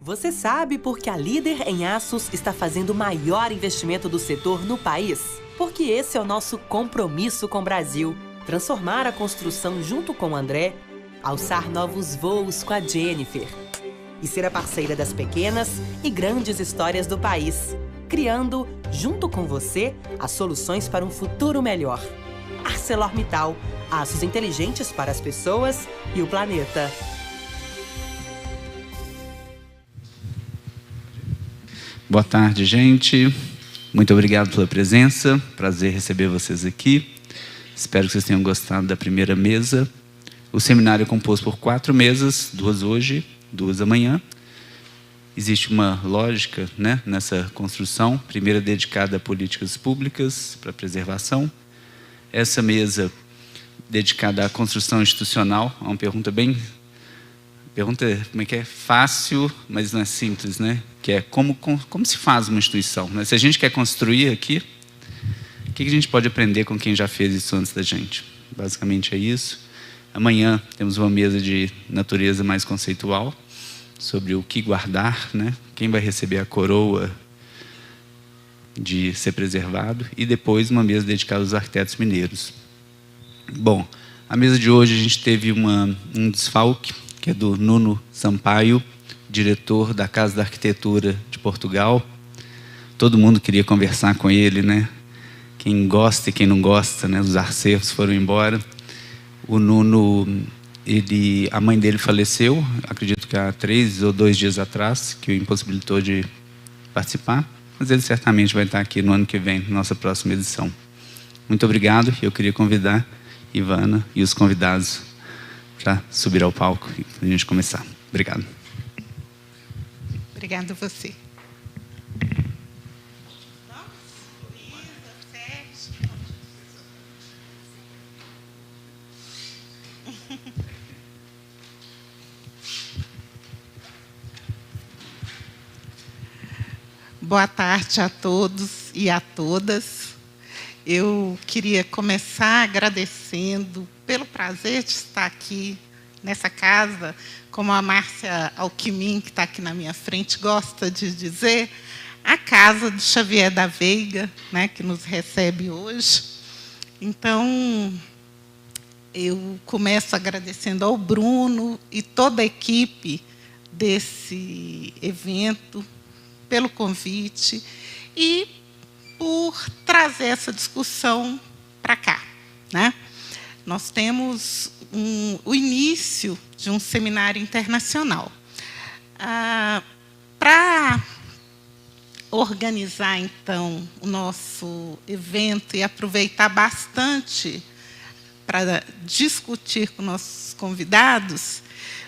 Você sabe por que a Líder em Aços está fazendo o maior investimento do setor no país? Porque esse é o nosso compromisso com o Brasil. Transformar a construção junto com o André, alçar novos voos com a Jennifer e ser a parceira das pequenas e grandes histórias do país, criando, junto com você, as soluções para um futuro melhor. ArcelorMittal, aços inteligentes para as pessoas e o planeta. Boa tarde, gente. Muito obrigado pela presença. Prazer receber vocês aqui. Espero que vocês tenham gostado da primeira mesa. O seminário é composto por 4 mesas, 2 hoje, 2 amanhã. Existe uma lógica, né, nessa construção. Primeira dedicada a políticas públicas para preservação. Essa mesa dedicada à construção institucional. É uma pergunta como é que é? Fácil, mas não é simples, né? Que é como se faz uma instituição, né? Se a gente quer construir aqui, o que a gente pode aprender com quem já fez isso antes da gente? Basicamente é isso. Amanhã temos uma mesa de natureza mais conceitual, sobre o que guardar, né? Quem vai receber a coroa de ser preservado, e depois uma mesa dedicada aos arquitetos mineiros. Bom, a mesa de hoje a gente teve um desfalque, que é do Nuno Sampaio, diretor da Casa da Arquitetura de Portugal. Todo mundo queria conversar com ele, né? Quem gosta e quem não gosta, né? Os acervos foram embora. O Nuno, a mãe dele faleceu, acredito que há 3 ou 2 dias atrás, que o impossibilitou de participar, mas ele certamente vai estar aqui no ano que vem, na nossa próxima edição. Muito obrigado. Eu queria convidar Ivana e os convidados para subir ao palco e a gente começar. Obrigado. Obrigada a você. Boa tarde a todos e a todas. Eu queria começar agradecendo pelo prazer de estar aqui nessa casa, como a Márcia Alquimim, que está aqui na minha frente, gosta de dizer, a casa do Xavier da Veiga, né, que nos recebe hoje. Então, eu começo agradecendo ao Bruno e toda a equipe desse evento pelo convite e por trazer essa discussão para cá, né? Nós temos o início de um seminário internacional. Para organizar, então, o nosso evento e aproveitar bastante para discutir com nossos convidados,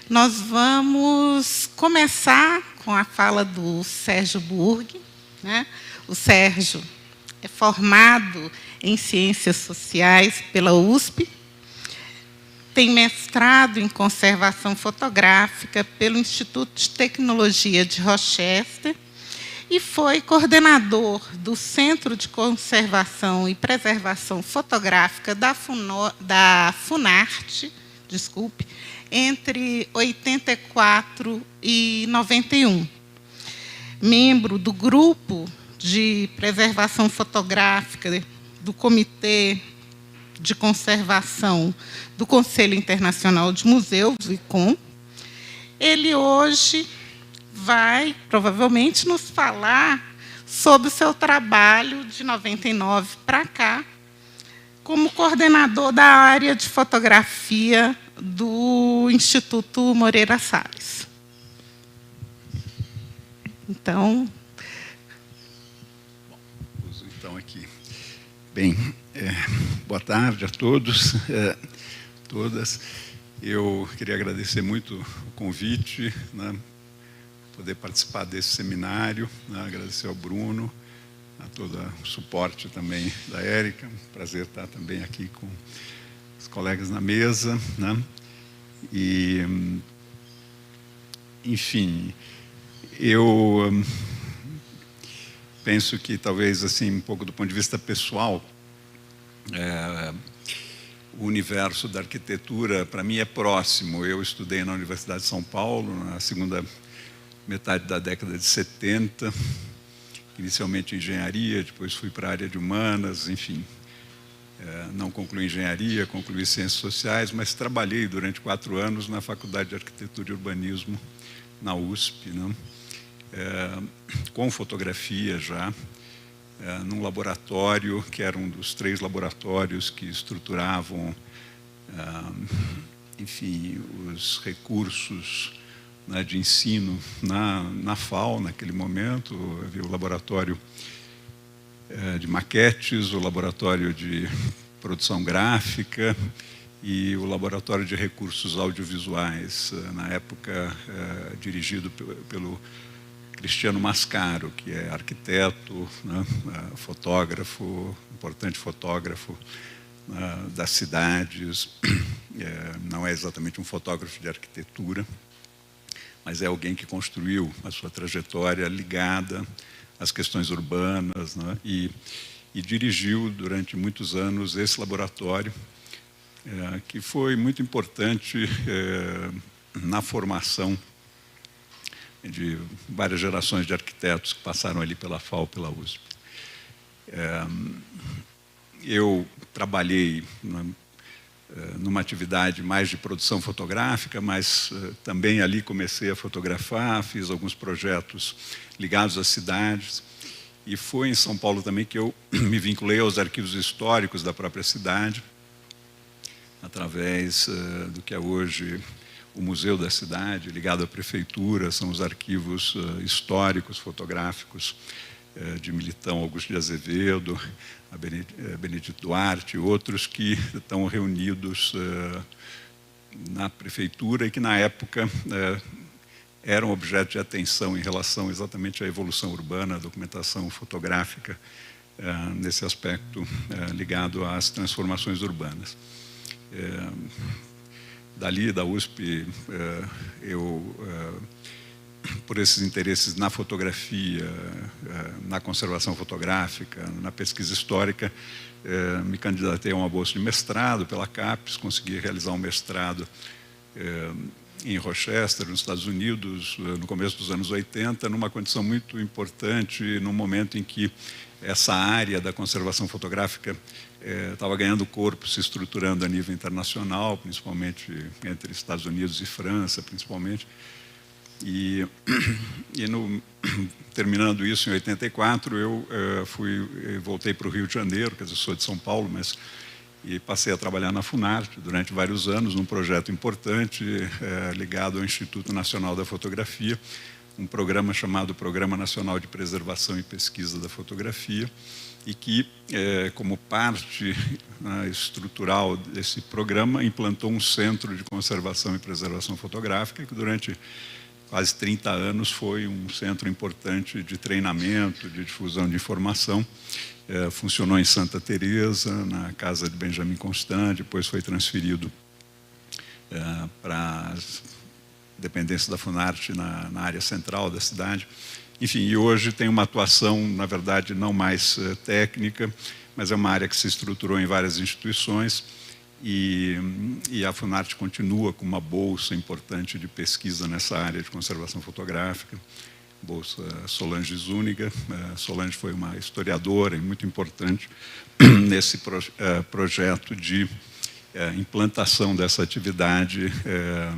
nós vamos começar com a fala do Sérgio Burg, né? O Sérgio é formado em Ciências Sociais pela USP, tem mestrado em Conservação Fotográfica pelo Instituto de Tecnologia de Rochester e foi coordenador do Centro de Conservação e Preservação Fotográfica da Funarte, entre 84 e 91. Membro do grupo de preservação fotográfica do Comitê de Conservação do Conselho Internacional de Museus, o ICOM. Ele hoje vai, provavelmente, nos falar sobre o seu trabalho de 99 para cá, como coordenador da área de fotografia do Instituto Moreira Salles. Então... Então, aqui. Bem, boa tarde a todos, todas. Eu queria agradecer muito o convite, né, poder participar desse seminário, né, agradecer ao Bruno, a todo o suporte também da Érica. Prazer estar também aqui com os colegas na mesa, né? E, enfim, eu penso que talvez assim um pouco do ponto de vista pessoal, o universo da arquitetura para mim é próximo. Eu estudei na Universidade de São Paulo, na segunda metade da década de 70, inicialmente engenharia, depois fui para a área de humanas, enfim. Não concluí engenharia, concluí ciências sociais, mas trabalhei durante 4 anos na Faculdade de Arquitetura e Urbanismo, na USP, né? Com fotografia já, num laboratório que era um dos 3 laboratórios que estruturavam, enfim, os recursos, né, de ensino na FAO, naquele momento. Havia o laboratório de maquetes, o laboratório de produção gráfica e o laboratório de recursos audiovisuais, na época dirigido pelo Cristiano Mascaro, que é arquiteto, né, fotógrafo, importante fotógrafo das cidades. Não é exatamente um fotógrafo de arquitetura, mas é alguém que construiu a sua trajetória ligada às questões urbanas, né, e dirigiu durante muitos anos esse laboratório, que foi muito importante na formação de várias gerações de arquitetos que passaram ali pela FAO, pela USP. Eu trabalhei numa atividade mais de produção fotográfica, mas também ali comecei a fotografar, fiz alguns projetos ligados às cidades, e foi em São Paulo também que eu me vinculei aos arquivos históricos da própria cidade, através do que é hoje o Museu da Cidade, ligado à prefeitura. São os arquivos históricos, fotográficos de Militão Augusto de Azevedo, a Benedito Duarte e outros que estão reunidos na prefeitura e que, na época, eram objeto de atenção em relação exatamente à evolução urbana, à documentação fotográfica, nesse aspecto ligado às transformações urbanas. Dali, da USP, por esses interesses na fotografia, na conservação fotográfica, na pesquisa histórica, me candidatei a uma bolsa de mestrado pela CAPES, consegui realizar um mestrado em Rochester, nos Estados Unidos, no começo dos anos 80, numa condição muito importante, num momento em que essa área da conservação fotográfica estava ganhando corpo, se estruturando a nível internacional, principalmente entre Estados Unidos e França, principalmente. E terminando isso, em 84, eu voltei para o Rio de Janeiro, quer dizer, sou de São Paulo, e passei a trabalhar na Funarte durante vários anos, num projeto importante ligado ao Instituto Nacional da Fotografia, um programa chamado Programa Nacional de Preservação e Pesquisa da Fotografia, e que, como parte estrutural desse programa, implantou um centro de conservação e preservação fotográfica, que durante quase 30 anos foi um centro importante de treinamento, de difusão de informação. Funcionou em Santa Teresa, na casa de Benjamin Constant, depois foi transferido para as dependências da Funarte na área central da cidade. Enfim, e hoje tem uma atuação, na verdade, não mais técnica, mas é uma área que se estruturou em várias instituições, e a Funarte continua com uma bolsa importante de pesquisa nessa área de conservação fotográfica, bolsa Solange Zúñiga. Solange foi uma historiadora e muito importante nesse projeto de implantação dessa atividade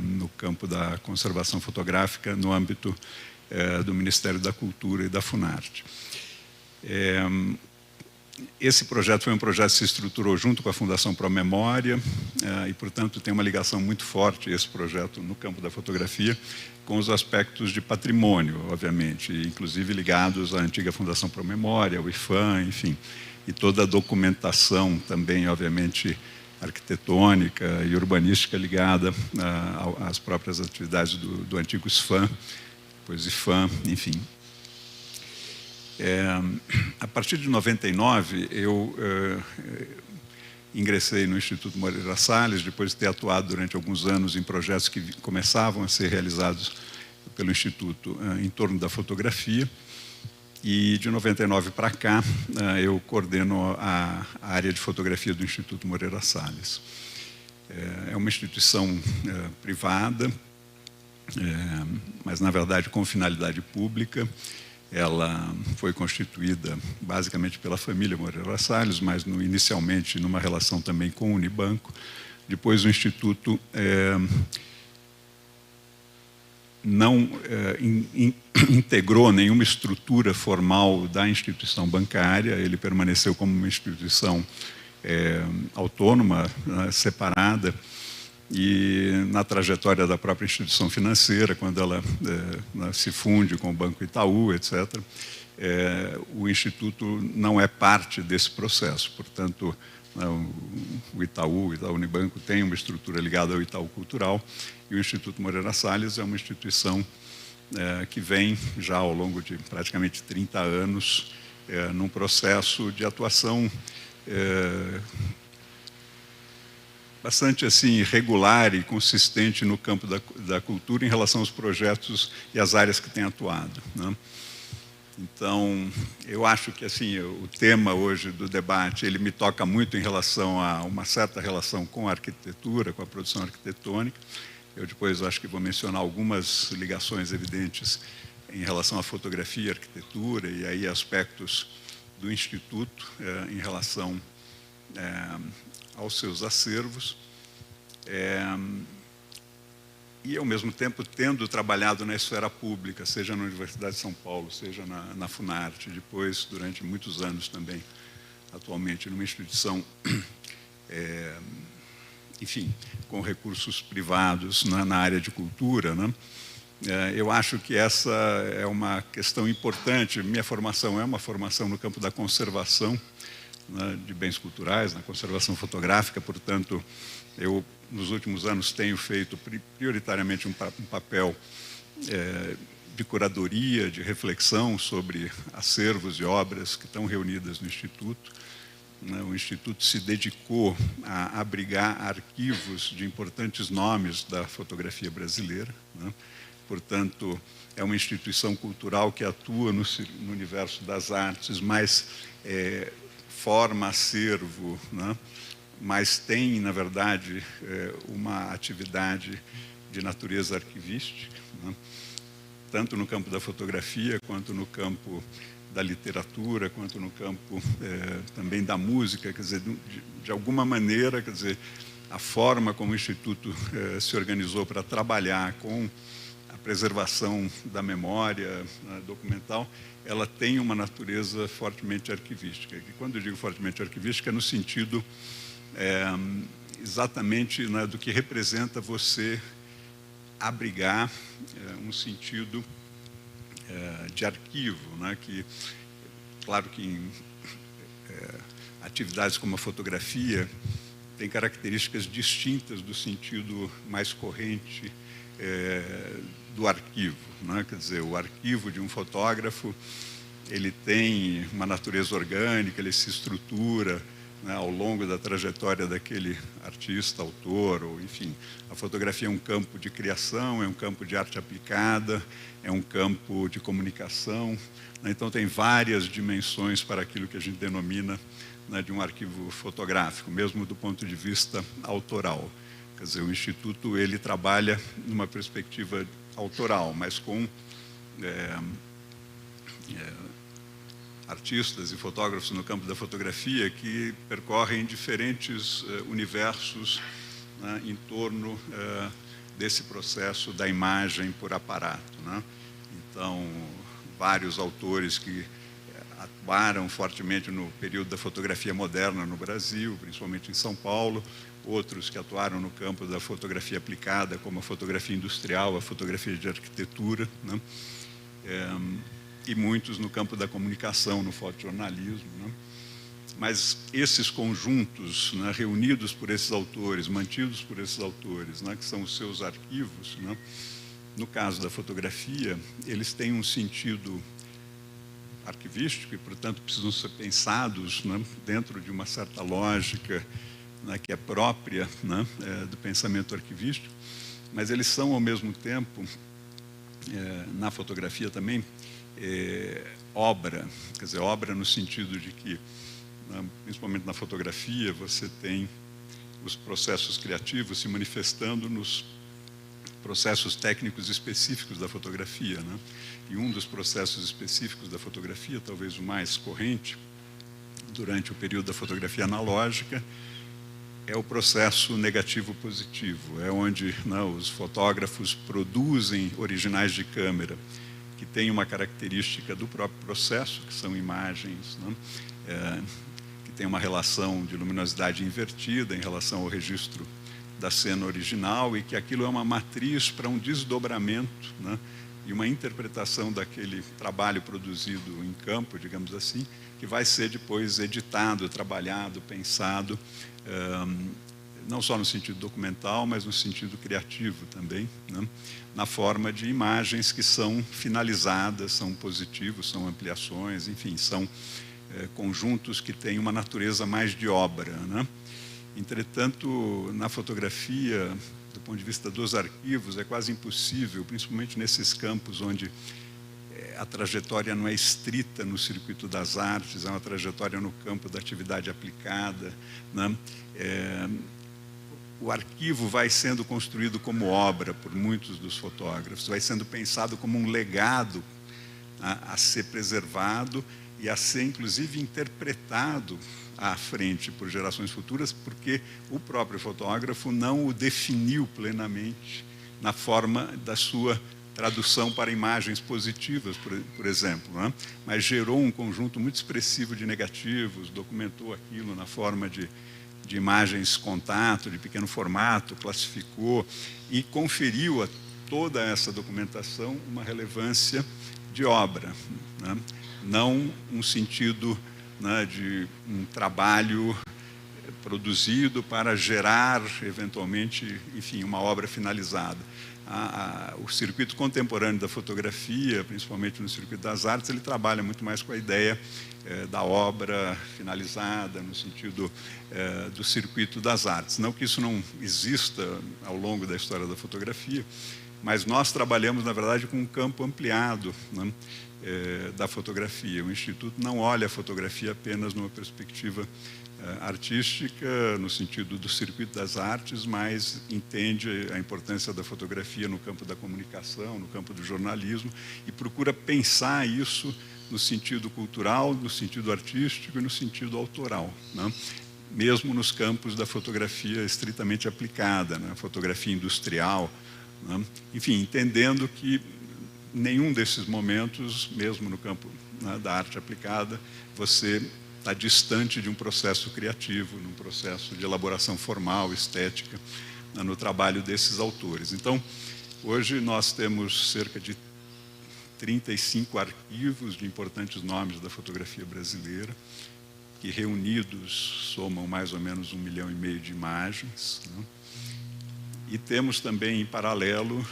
no campo da conservação fotográfica no âmbito do Ministério da Cultura e da Funarte. Esse projeto foi um projeto que se estruturou junto com a Fundação Promemória e, portanto, tem uma ligação muito forte, esse projeto, no campo da fotografia, com os aspectos de patrimônio, obviamente, inclusive ligados à antiga Fundação Promemória, ao IFAM, enfim, e toda a documentação também, obviamente, arquitetônica e urbanística ligada às próprias atividades do antigo SFAM, depois IFAM, enfim. A partir de 99, eu ingressei no Instituto Moreira Salles, depois de ter atuado durante alguns anos em projetos que começavam a ser realizados pelo Instituto em torno da fotografia. E de 99 para cá, eu coordeno a área de fotografia do Instituto Moreira Salles. É uma instituição privada, mas, na verdade, com finalidade pública. Ela foi constituída basicamente pela família Moreira Salles, mas inicialmente numa relação também com o Unibanco. Depois o Instituto não integrou nenhuma estrutura formal da instituição bancária, ele permaneceu como uma instituição autônoma, separada, e na trajetória da própria instituição financeira, quando ela se funde com o Banco Itaú, etc., o Instituto não é parte desse processo. Portanto, o Itaú Unibanco tem uma estrutura ligada ao Itaú Cultural, e o Instituto Moreira Salles é uma instituição que vem já ao longo de praticamente 30 anos num processo de atuação bastante assim regular e consistente no campo da cultura em relação aos projetos e às áreas que tem atuado, né? Então, eu acho que assim o tema hoje do debate ele me toca muito em relação a uma certa relação com a arquitetura, com a produção arquitetônica. Eu depois acho que vou mencionar algumas ligações evidentes em relação à fotografia, arquitetura e aí aspectos do Instituto em relação aos seus acervos, e, ao mesmo tempo, tendo trabalhado na esfera pública, seja na Universidade de São Paulo, seja na Funarte, depois, durante muitos anos também, atualmente, numa instituição, enfim, com recursos privados na área de cultura, né? Eu acho que essa é uma questão importante. Minha formação é uma formação no campo da conservação, né, de bens culturais, na conservação fotográfica, portanto, eu, nos últimos anos, tenho feito prioritariamente um papel de curadoria, de reflexão sobre acervos e obras que estão reunidas no Instituto. O Instituto se dedicou a abrigar arquivos de importantes nomes da fotografia brasileira, né? Portanto, é uma instituição cultural que atua no universo das artes, mas forma acervo, né? Mas tem, na verdade, uma atividade de natureza arquivística, né? Tanto no campo da fotografia, quanto no campo da literatura, quanto no campo também da música. Quer dizer, de alguma maneira, quer dizer, a forma como o Instituto se organizou para trabalhar com a preservação da memória documental, ela tem uma natureza fortemente arquivística. E quando eu digo fortemente arquivística, é no sentido exatamente, né, do que representa você abrigar um sentido de arquivo, né, que, claro que em atividades como a fotografia tem características distintas do sentido mais corrente do arquivo, né? Quer dizer, o arquivo de um fotógrafo ele tem uma natureza orgânica, ele se estrutura, né, ao longo da trajetória daquele artista, autor, ou enfim. A fotografia é um campo de criação, é um campo de arte aplicada, é um campo de comunicação, né? Então tem várias dimensões para aquilo que a gente denomina, né, de um arquivo fotográfico, mesmo do ponto de vista autoral. Quer dizer, o Instituto ele trabalha numa perspectiva autoral, mas com artistas e fotógrafos no campo da fotografia que percorrem diferentes universos, né, em torno desse processo da imagem por aparato, né? Então, vários autores que atuaram fortemente no período da fotografia moderna no Brasil, principalmente em São Paulo, outros que atuaram no campo da fotografia aplicada, como a fotografia industrial, a fotografia de arquitetura, né? E muitos no campo da comunicação, no fotojornalismo, né? Mas esses conjuntos, né, reunidos por esses autores, mantidos por esses autores, né, que são os seus arquivos, né, no caso da fotografia, eles têm um sentido arquivístico e, portanto, precisam ser pensados, né, dentro de uma certa lógica, né, que é própria, né, do pensamento arquivístico, mas eles são, ao mesmo tempo, na fotografia também, obra, quer dizer, obra no sentido de que, né, principalmente na fotografia, você tem os processos criativos se manifestando nos processos técnicos específicos da fotografia, né? E um dos processos específicos da fotografia, talvez o mais corrente, durante o período da fotografia analógica, é o processo negativo-positivo. É onde, né, os fotógrafos produzem originais de câmera que têm uma característica do próprio processo, que são imagens, né, que tem uma relação de luminosidade invertida em relação ao registro da cena original, e que aquilo é uma matriz para um desdobramento, né, e uma interpretação daquele trabalho produzido em campo, digamos assim, que vai ser depois editado, trabalhado, pensado, não só no sentido documental, mas no sentido criativo também, né, na forma de imagens que são finalizadas, são positivos, são ampliações, enfim, são conjuntos que têm uma natureza mais de obra, né? Entretanto, na fotografia, do ponto de vista dos arquivos, é quase impossível, principalmente nesses campos onde a trajetória não é estrita no circuito das artes, é uma trajetória no campo da atividade aplicada, né? O arquivo vai sendo construído como obra por muitos dos fotógrafos, vai sendo pensado como um legado a ser preservado e a ser, inclusive, interpretado à frente por gerações futuras, porque o próprio fotógrafo não o definiu plenamente na forma da sua tradução para imagens positivas, por exemplo, né? Mas gerou um conjunto muito expressivo de negativos, documentou aquilo na forma de imagens contato, de pequeno formato, classificou e conferiu a toda essa documentação uma relevância de obra, né? Não um sentido, né, de um trabalho produzido para gerar, eventualmente, enfim, uma obra finalizada. O circuito contemporâneo da fotografia, principalmente no circuito das artes, ele trabalha muito mais com a ideia da obra finalizada, no sentido do circuito das artes. Não que isso não exista ao longo da história da fotografia, mas nós trabalhamos, na verdade, com um campo ampliado, né, da fotografia. O Instituto não olha a fotografia apenas numa perspectiva artística, no sentido do circuito das artes, mas entende a importância da fotografia no campo da comunicação, no campo do jornalismo, e procura pensar isso no sentido cultural, no sentido artístico e no sentido autoral, né? Mesmo nos campos da fotografia estritamente aplicada, né? Fotografia industrial, né? Enfim, entendendo que nenhum desses momentos, mesmo no campo, né, da arte aplicada, você está distante de um processo criativo, num processo de elaboração formal, estética, né, no trabalho desses autores. Então, hoje nós temos cerca de 35 arquivos de importantes nomes da fotografia brasileira, que reunidos somam mais ou menos 1,5 milhão de imagens, né? E temos também, em paralelo,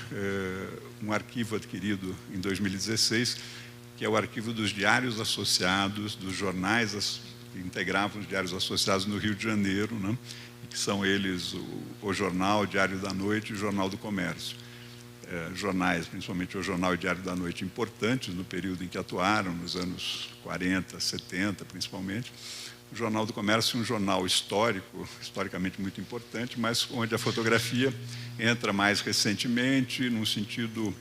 um arquivo adquirido em 2016, que é o arquivo dos diários associados, dos jornais que integravam os diários associados no Rio de Janeiro, né? Que são eles o Jornal, o Diário da Noite e o Jornal do Comércio. Jornais, principalmente o Jornal e o Diário da Noite, importantes no período em que atuaram, nos anos 40, 70, principalmente. O Jornal do Comércio é um jornal histórico, historicamente muito importante, mas onde a fotografia entra mais recentemente, num sentido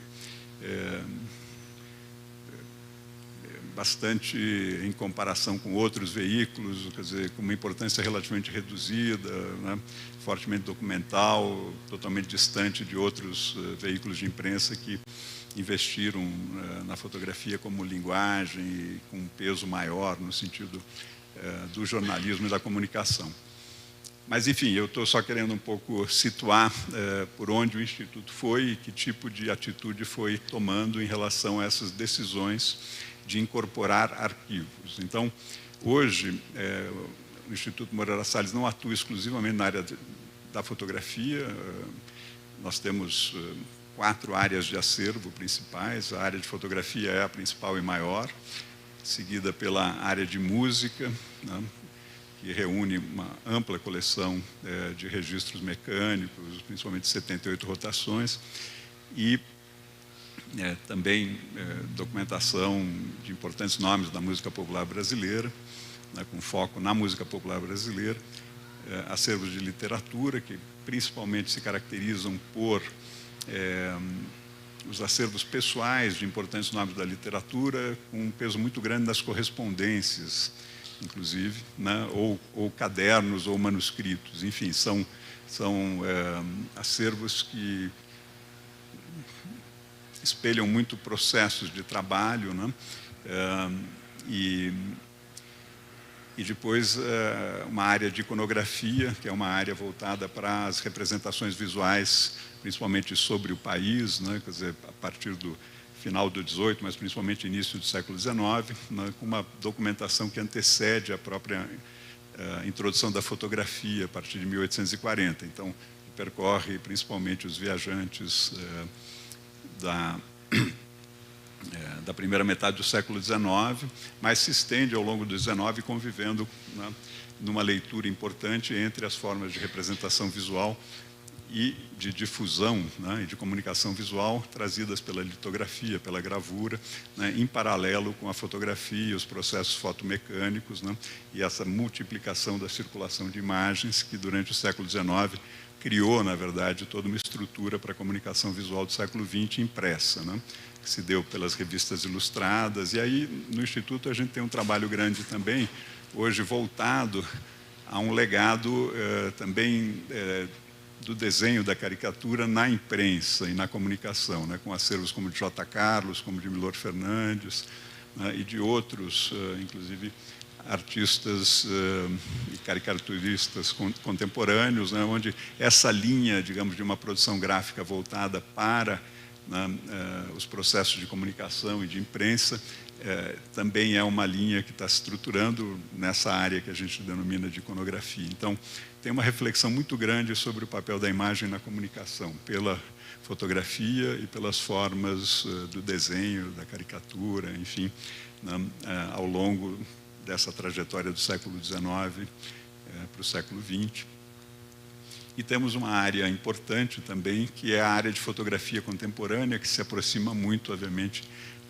bastante em comparação com outros veículos, quer dizer, com uma importância relativamente reduzida, né, fortemente documental, totalmente distante de outros veículos de imprensa que investiram na fotografia como linguagem e com um peso maior no sentido do jornalismo e da comunicação. Mas, enfim, eu estou só querendo um pouco situar por onde o Instituto foi e que tipo de atitude foi tomando em relação a essas decisões de incorporar arquivos. Então, hoje, o Instituto Moreira Salles não atua exclusivamente na área da fotografia. Nós temos 4 áreas de acervo principais. A área de fotografia é a principal e maior, seguida pela área de música, né, que reúne uma ampla coleção de registros mecânicos, principalmente 78 rotações, e também documentação de importantes nomes da música popular brasileira, né, com foco na música popular brasileira, acervos de literatura, que principalmente se caracterizam por os acervos pessoais de importantes nomes da literatura, com um peso muito grande nas correspondências, inclusive, né, ou cadernos ou manuscritos. Enfim, são acervos que espelham muito processos de trabalho, né, e depois uma área de iconografia, que é uma área voltada para as representações visuais, principalmente sobre o país, né, quer dizer, a partir do final do XVIII, mas principalmente início do século XIX, né, com uma documentação que antecede a própria introdução da fotografia a partir de 1840. Então, percorre principalmente os viajantes da primeira metade do século XIX, mas se estende ao longo do XIX, convivendo, né, numa leitura importante entre as formas de representação visual e de difusão, né, e de comunicação visual trazidas pela litografia, pela gravura, né, em paralelo com a fotografia, os processos fotomecânicos, né, e essa multiplicação da circulação de imagens que durante o século XIX criou, na verdade, toda uma estrutura para a comunicação visual do século XX impressa, né, que se deu pelas revistas ilustradas. E aí, no Instituto, a gente tem um trabalho grande também, hoje voltado a um legado também do desenho, da caricatura na imprensa e na comunicação, né, com acervos como de J. Carlos, como de Milor Fernandes, né, e de outros, inclusive, artistas e caricaturistas contemporâneos, né, onde essa linha, digamos, de uma produção gráfica voltada para, né, os processos de comunicação e de imprensa, também é uma linha que está se estruturando nessa área que a gente denomina de iconografia. Então, tem uma reflexão muito grande sobre o papel da imagem na comunicação, pela fotografia e pelas formas do desenho, da caricatura, enfim, né, ao longo dessa trajetória do século XIX para o século XX. E temos uma área importante também, que é a área de fotografia contemporânea, que se aproxima muito, obviamente,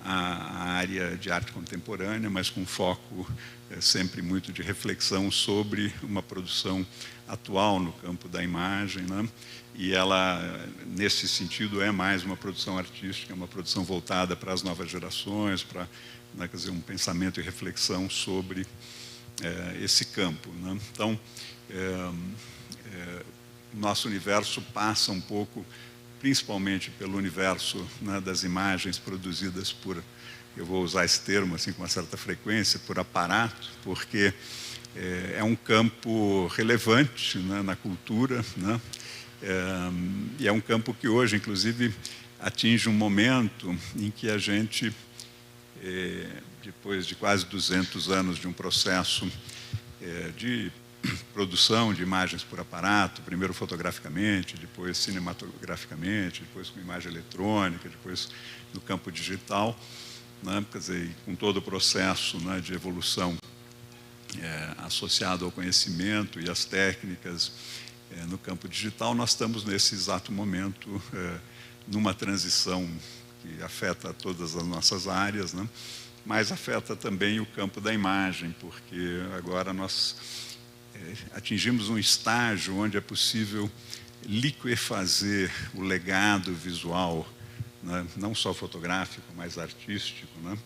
à área de arte contemporânea, mas com foco sempre muito de reflexão sobre uma produção atual no campo da imagem, né? E ela, nesse sentido, é mais uma produção artística, uma produção voltada para as novas gerações, para, né, quer dizer, um pensamento e reflexão sobre esse campo, né? Então, nosso universo passa um pouco, principalmente pelo universo, né, das imagens produzidas por, eu vou usar esse termo assim com uma certa frequência, por aparato, porque é um campo relevante, né, na cultura, né, e é um campo que hoje, inclusive, atinge um momento em que a gente, depois de quase 200 anos de um processo de produção de imagens por aparato, primeiro fotograficamente, depois cinematograficamente, depois com imagem eletrônica, depois no campo digital, né, quer dizer, com todo o processo, né, de evolução associado ao conhecimento e às técnicas no campo digital, nós estamos nesse exato momento numa transição que afeta todas as nossas áreas, né, mas afeta também o campo da imagem, porque agora nós atingimos um estágio onde é possível liquefazer o legado visual, né, não só fotográfico, mas artístico, né,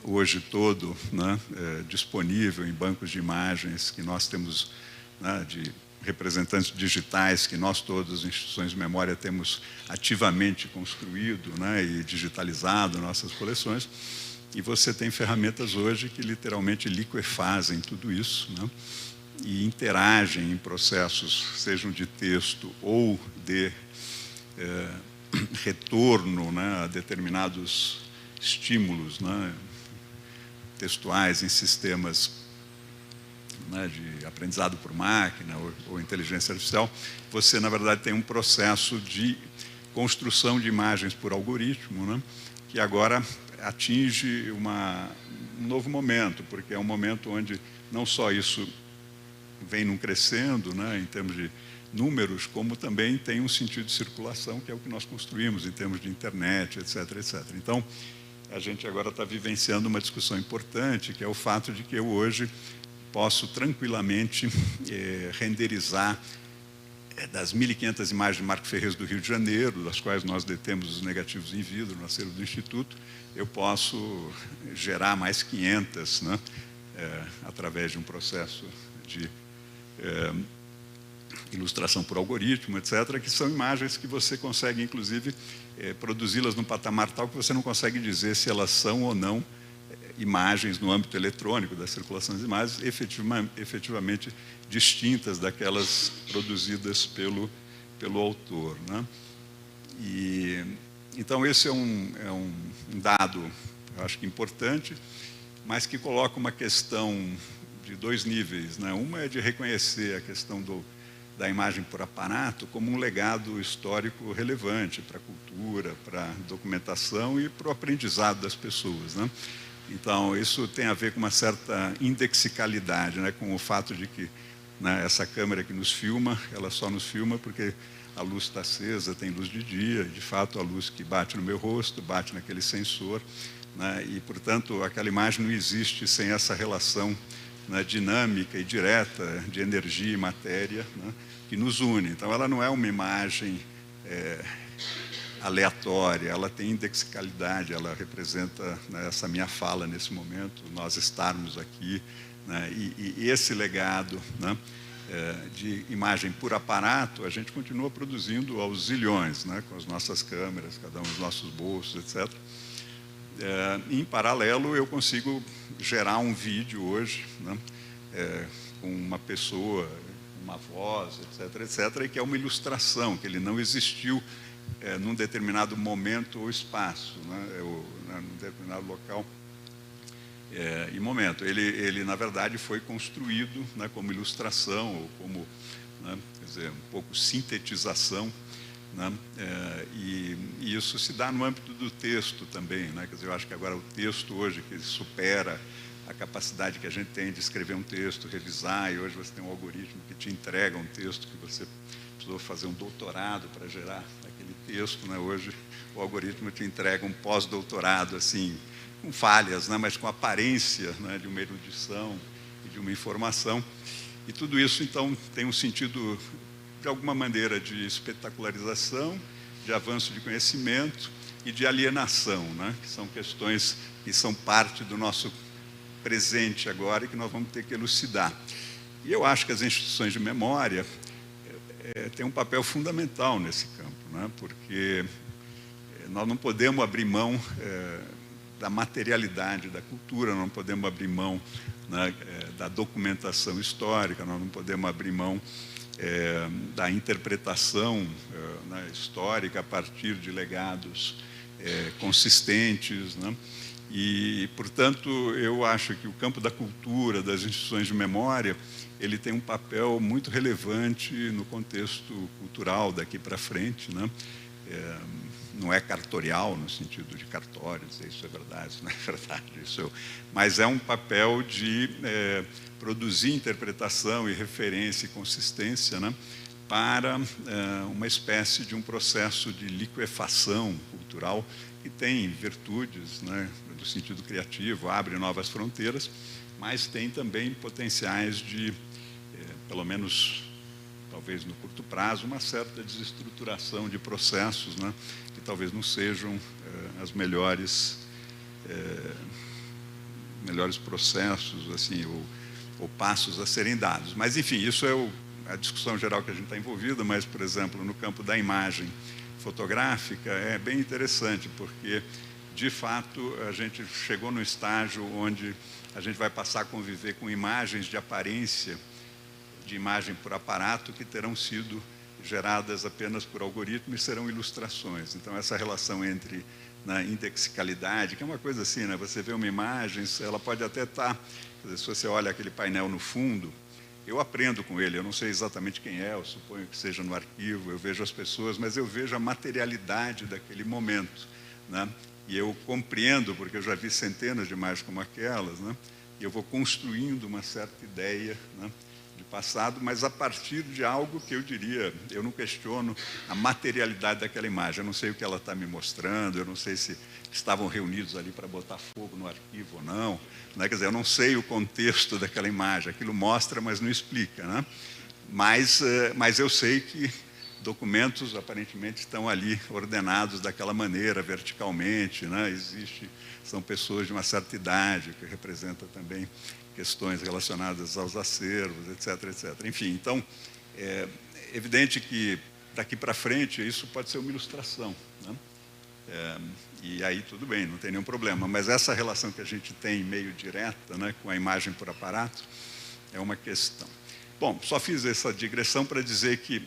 hoje todo, né, disponível em bancos de imagens que nós temos, né, de representantes digitais que nós todas, as instituições de memória, temos ativamente construído, né, e digitalizado nossas coleções. E você tem ferramentas hoje que literalmente liquefazem tudo isso, né, e interagem em processos, sejam de texto ou de retorno, né, a determinados estímulos, né, textuais em sistemas, né, de aprendizado por máquina ou inteligência artificial. Você, na verdade, tem um processo de construção de imagens por algoritmo, né, que agora atinge um novo momento, porque é um momento onde não só isso vem num crescendo, né, em termos de números, como também tem um sentido de circulação, que é o que nós construímos em termos de internet, etc, etc. Então, a gente agora está vivenciando uma discussão importante, que é o fato de que eu hoje posso tranquilamente renderizar das 1.500 imagens de Marco Ferrez do Rio de Janeiro, das quais nós detemos os negativos em vidro no acervo do Instituto, eu posso gerar mais 500, né, através de um processo de ilustração por algoritmo, etc., que são imagens que você consegue, inclusive, produzi-las num patamar tal que você não consegue dizer se elas são ou não imagens no âmbito eletrônico da circulação das imagens efetivamente distintas daquelas produzidas pelo autor, né? Então, esse é um dado, eu acho que importante, mas que coloca uma questão de dois níveis, né? Uma é de reconhecer a questão da imagem por aparato como um legado histórico relevante para a cultura, para a documentação e para o aprendizado das pessoas, né? Então, isso tem a ver com uma certa indexicalidade, né? Com o fato de que, né, essa câmera que nos filma, ela só nos filma porque a luz está acesa, tem luz de dia, e, de fato, a luz que bate no meu rosto, bate naquele sensor, né? E, portanto, aquela imagem não existe sem essa relação, né, dinâmica e direta de energia e matéria, né, que nos une. Então, ela não é uma imagem aleatória, ela tem indexicalidade, ela representa, né, essa minha fala nesse momento, nós estarmos aqui, né, e esse legado, né, de imagem por aparato, a gente continua produzindo aos zilhões, né, com as nossas câmeras, cada um nos nossos bolsos, etc. Em paralelo, eu consigo gerar um vídeo hoje, né, com uma pessoa, uma voz, etc., etc., e que é uma ilustração, que ele não existiu num determinado momento ou espaço, né, num determinado local e momento. Ele, na verdade, foi construído, né, como ilustração, ou como, né, quer dizer, um pouco sintetização, né, e isso se dá no âmbito do texto também, né, quer dizer, eu acho que agora o texto hoje, que supera a capacidade que a gente tem de escrever um texto, revisar, e hoje você tem um algoritmo que te entrega um texto que você precisou fazer um doutorado para gerar aquele texto, né? Hoje o algoritmo te entrega um pós-doutorado, assim, com falhas, né, mas com aparência, né, de uma erudição e de uma informação. E tudo isso, então, tem um sentido, de alguma maneira, de espetacularização, de avanço de conhecimento e de alienação, né, que são questões que são parte do nosso presente agora e que nós vamos ter que elucidar. E eu acho que as instituições de memória têm um papel fundamental nesse campo, né, porque nós não podemos abrir mão da materialidade da cultura, não podemos abrir mão, né, da documentação histórica, nós não podemos abrir mão da interpretação, né, histórica a partir de legados consistentes, né? E, portanto, eu acho que o campo da cultura, das instituições de memória, ele tem um papel muito relevante no contexto cultural daqui para frente, né? Não é cartorial no sentido de cartórios, isso é verdade, isso não é verdade, mas é um papel de produzir interpretação e referência e consistência, né, para uma espécie de um processo de liquefação cultural que tem virtudes, né, do sentido criativo, abre novas fronteiras, mas tem também potenciais de, pelo menos, talvez no curto prazo, uma certa desestruturação de processos, né, que talvez não sejam as melhores processos, assim, ou passos a serem dados. Mas, enfim, isso é a discussão geral que a gente está envolvida, mas, por exemplo, no campo da imagem fotográfica é bem interessante, porque, de fato, a gente chegou no estágio onde a gente vai passar a conviver com imagens de aparência, de imagem por aparato, que terão sido geradas apenas por algoritmo e serão ilustrações. Então, essa relação entre, na indexicalidade, que é uma coisa assim, né? Você vê uma imagem, ela pode até estar, se você olha aquele painel no fundo, eu aprendo com ele, eu não sei exatamente quem é, eu suponho que seja no arquivo, eu vejo as pessoas, mas eu vejo a materialidade daquele momento, né? E eu compreendo, porque eu já vi centenas de imagens como aquelas, né? E eu vou construindo uma certa ideia, né, de passado, mas a partir de algo que eu diria, eu não questiono a materialidade daquela imagem, eu não sei o que ela está me mostrando, eu não sei se estavam reunidos ali para botar fogo no arquivo ou não, né? Quer dizer, eu não sei o contexto daquela imagem, aquilo mostra, mas não explica, né? mas eu sei que documentos aparentemente estão ali ordenados daquela maneira, verticalmente, né? São pessoas de uma certa idade, que representa também questões relacionadas aos acervos, etc, etc. Enfim, então, é evidente que daqui para frente isso pode ser uma ilustração, né? E aí tudo bem, não tem nenhum problema, mas essa relação que a gente tem meio direta, né, com a imagem por aparato, é uma questão. Bom, só fiz essa digressão para dizer que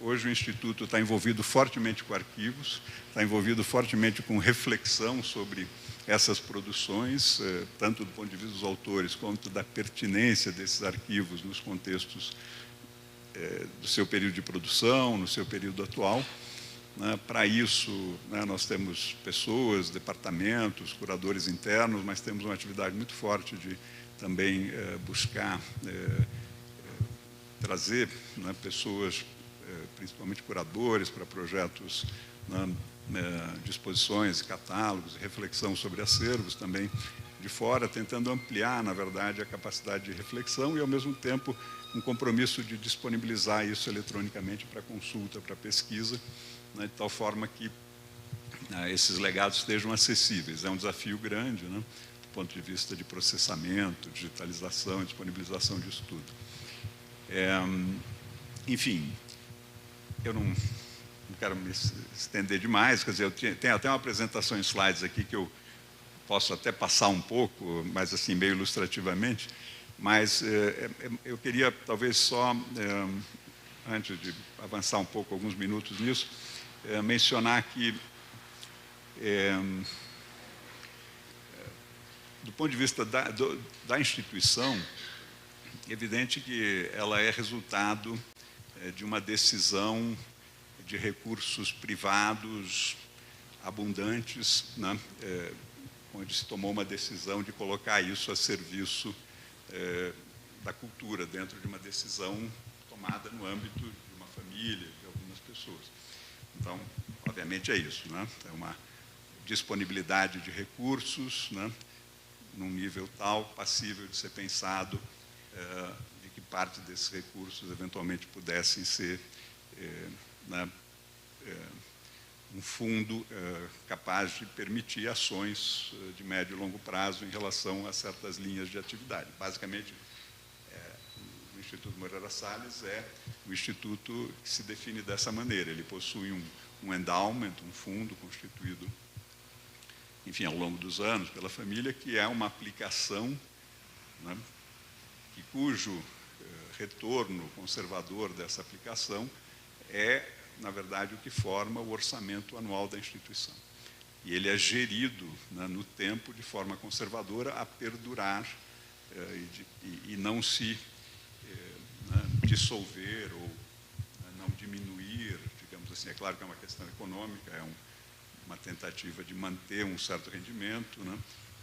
hoje o Instituto está envolvido fortemente com arquivos, está envolvido fortemente com reflexão sobre essas produções, tanto do ponto de vista dos autores, quanto da pertinência desses arquivos nos contextos do seu período de produção, no seu período atual. Né? Para isso, né, nós temos pessoas, departamentos, curadores internos, mas temos uma atividade muito forte de também buscar trazer, né, pessoas, principalmente curadores, para projetos, né, de exposições, catálogos, reflexão sobre acervos também de fora, tentando ampliar, na verdade, a capacidade de reflexão e, ao mesmo tempo, um compromisso de disponibilizar isso eletronicamente para consulta, para pesquisa, né, de tal forma que esses legados estejam acessíveis. É um desafio grande, né, do ponto de vista de processamento, digitalização e disponibilização disso tudo. Enfim, eu não quero me estender demais, quer dizer, eu tenho até uma apresentação em slides aqui que eu posso até passar um pouco, mas assim, meio ilustrativamente, mas eu queria talvez só, antes de avançar um pouco, alguns minutos nisso, mencionar que, do ponto de vista da instituição, é evidente que ela é resultado de uma decisão de recursos privados abundantes, né, onde se tomou uma decisão de colocar isso a serviço da cultura, dentro de uma decisão tomada no âmbito de uma família, de algumas pessoas. Então, obviamente é isso, né? É uma disponibilidade de recursos, né, num nível tal, passível de ser pensado, de que parte desses recursos eventualmente pudessem ser né, um fundo capaz de permitir ações de médio e longo prazo em relação a certas linhas de atividade. Basicamente, o Instituto Moreira Salles é o instituto que se define dessa maneira. Ele possui um endowment, um fundo constituído, enfim, ao longo dos anos pela família, que é uma aplicação, né, cujo retorno conservador dessa aplicação é, na verdade, o que forma o orçamento anual da instituição. E ele é gerido, né, no tempo de forma conservadora a perdurar e não se né, dissolver ou não diminuir, digamos assim. É claro que é uma questão econômica, é uma tentativa de manter um certo rendimento, né?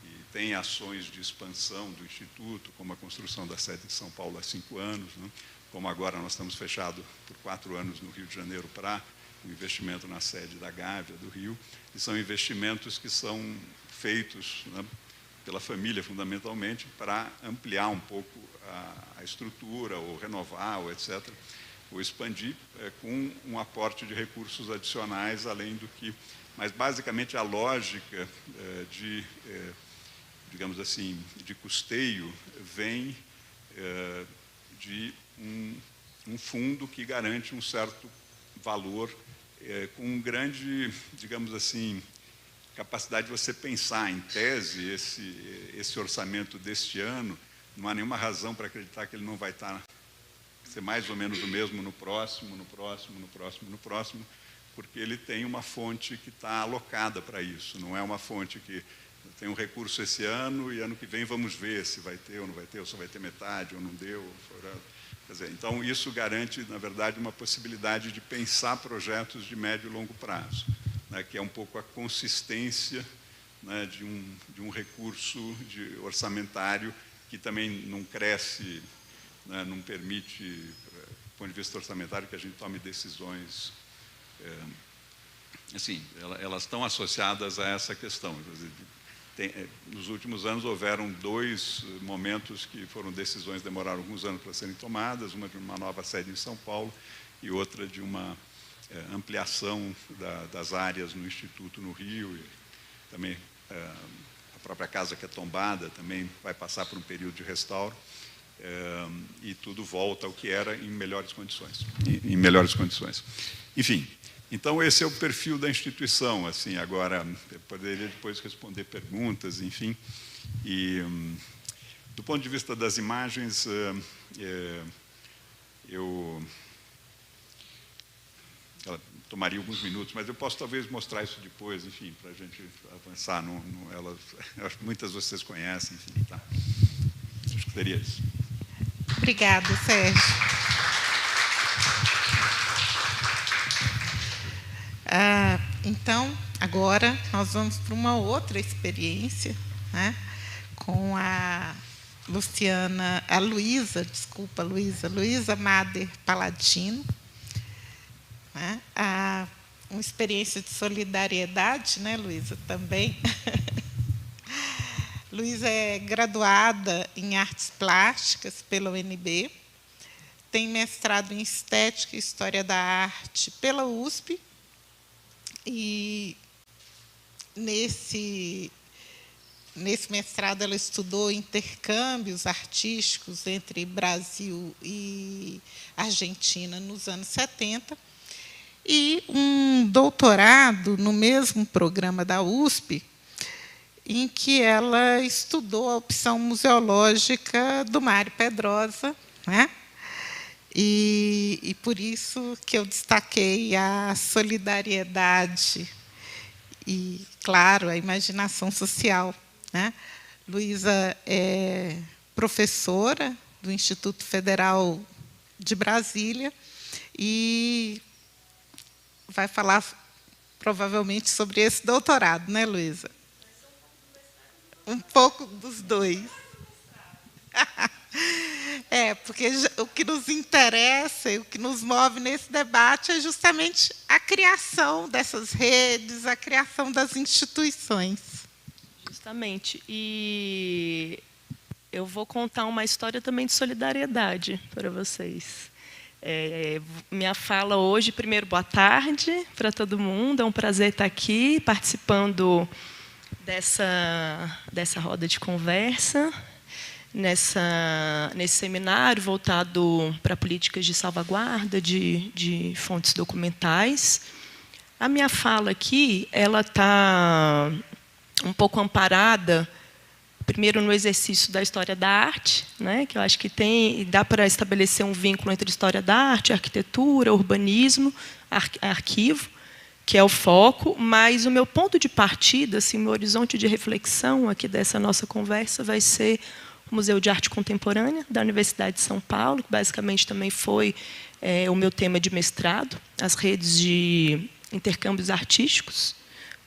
E tem ações de expansão do Instituto, como a construção da sede de São Paulo há 5 anos, né? Como agora nós estamos fechados por 4 anos no Rio de Janeiro para o investimento na sede da Gávea do Rio, e são investimentos que são feitos, né, pela família, fundamentalmente, para ampliar um pouco a estrutura, ou renovar, ou etc., ou expandir, com um aporte de recursos adicionais, além do que... Mas, basicamente, a lógica digamos assim, de custeio, vem de um fundo que garante um certo valor, com um grande, digamos assim, capacidade de você pensar, em tese, esse orçamento deste ano, não há nenhuma razão para acreditar que ele não vai ser mais ou menos o mesmo no próximo, porque ele tem uma fonte que está alocada para isso, não é uma fonte que tem um recurso esse ano e ano que vem vamos ver se vai ter ou não vai ter, ou só vai ter metade ou não deu. Quer dizer, então isso garante, na verdade, uma possibilidade de pensar projetos de médio e longo prazo, né, que é um pouco a consistência, né, de um recurso orçamentário que também não cresce, né, não permite, do ponto de vista orçamentário, que a gente tome decisões... assim, elas estão associadas a essa questão. nos últimos anos houveram 2 momentos que foram decisões que demoraram alguns anos para serem tomadas, uma de uma nova sede em São Paulo e outra de uma ampliação das áreas no Instituto no Rio, e também a própria casa que é tombada também vai passar por um período de restauro, e tudo volta ao que era em melhores condições. Enfim, então esse é o perfil da instituição. Assim, agora, eu poderia depois responder perguntas, enfim. E, do ponto de vista das imagens, ela tomaria alguns minutos, mas eu posso talvez mostrar isso depois, enfim, para a gente avançar. Eu acho que muitas vocês conhecem, enfim, tá? Acho que teria isso. Obrigada, Sérgio. Então, agora nós vamos para uma outra experiência, né, com a Luísa Mader Paladino, né, uma experiência de solidariedade, né, Luísa, também. Luísa é graduada em Artes Plásticas pela UNB, tem mestrado em Estética e História da Arte pela USP, e nesse mestrado ela estudou intercâmbios artísticos entre Brasil e Argentina nos anos 70, e um doutorado no mesmo programa da USP, em que ela estudou a opção museológica do Mário Pedrosa, né? E por isso que eu destaquei a solidariedade e, claro, a imaginação social, né? Luísa é professora do Instituto Federal de Brasília e vai falar provavelmente sobre esse doutorado, né, Luísa? Um pouco dos dois. Porque o que nos interessa e o que nos move nesse debate é justamente a criação dessas redes, a criação das instituições. Justamente. E eu vou contar uma história também de solidariedade para vocês. Minha fala hoje, primeiro, boa tarde para todo mundo. É um prazer estar aqui participando dessa roda de conversa, nesse seminário voltado para políticas de salvaguarda de fontes documentais. A minha fala aqui ela está um pouco amparada, primeiro, no exercício da história da arte, né, que eu acho que dá para estabelecer um vínculo entre história da arte, arquitetura, urbanismo, arquivo, que é o foco, mas o meu ponto de partida, assim, meu horizonte de reflexão aqui dessa nossa conversa vai ser o Museu de Arte Contemporânea da Universidade de São Paulo, que basicamente também foi o meu tema de mestrado, as redes de intercâmbios artísticos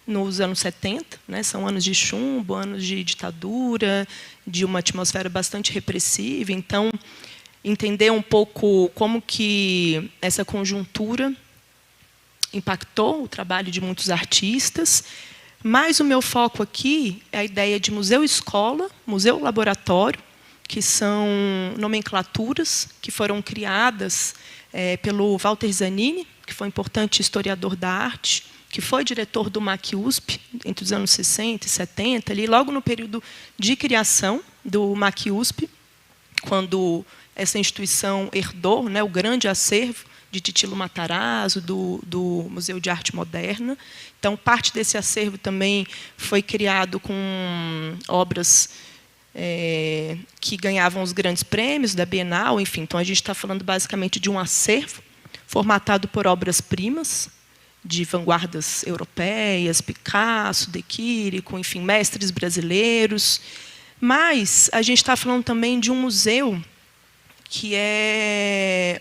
nos anos 70, né, são anos de chumbo, anos de ditadura, de uma atmosfera bastante repressiva. Então, entender um pouco como que essa conjuntura impactou o trabalho de muitos artistas, mas o meu foco aqui é a ideia de museu-escola, museu-laboratório, que são nomenclaturas que foram criadas pelo Walter Zanini, que foi um importante historiador da arte, que foi diretor do MAC-USP entre os anos 60 e 70, ali, logo no período de criação do MAC-USP, quando essa instituição herdou, né, o grande acervo de Titilo Matarazzo, do Museu de Arte Moderna. Então, parte desse acervo também foi criado com obras que ganhavam os grandes prêmios da Bienal, enfim. Então, a gente está falando basicamente de um acervo formatado por obras-primas de vanguardas europeias, Picasso, De Chirico, enfim, mestres brasileiros. Mas a gente está falando também de um museu que é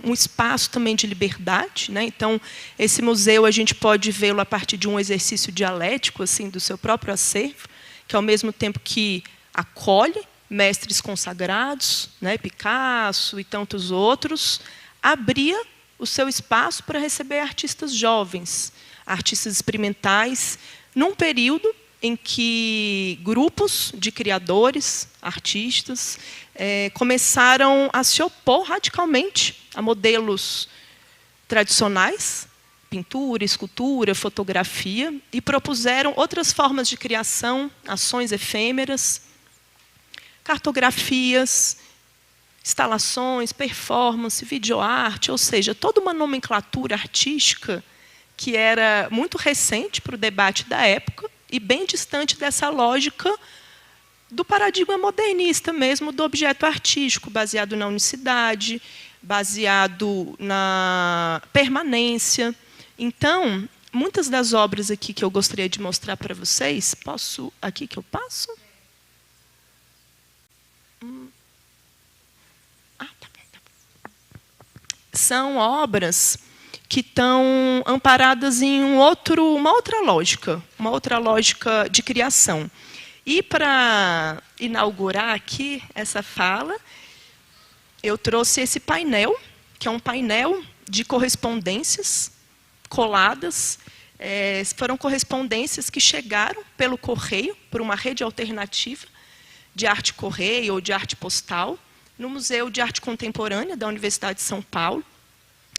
um espaço também de liberdade, né? Então, esse museu a gente pode vê-lo a partir de um exercício dialético assim do seu próprio acervo, que ao mesmo tempo que acolhe mestres consagrados, né, Picasso e tantos outros, abria o seu espaço para receber artistas jovens, artistas experimentais, num período em que grupos de criadores, artistas, começaram a se opor radicalmente a modelos tradicionais, pintura, escultura, fotografia, e propuseram outras formas de criação, ações efêmeras, cartografias, instalações, performance, videoarte, ou seja, toda uma nomenclatura artística que era muito recente para o debate da época e bem distante dessa lógica do paradigma modernista mesmo do objeto artístico, baseado na unicidade, baseado na permanência. Então, muitas das obras aqui que eu gostaria de mostrar para vocês, posso aqui que eu passo? Tá bom. São obras que estão amparadas em uma outra lógica de criação. E para inaugurar aqui essa fala, eu trouxe esse painel, que é um painel de correspondências coladas. Foram correspondências que chegaram pelo correio, por uma rede alternativa de arte correio ou de arte postal, no Museu de Arte Contemporânea da Universidade de São Paulo,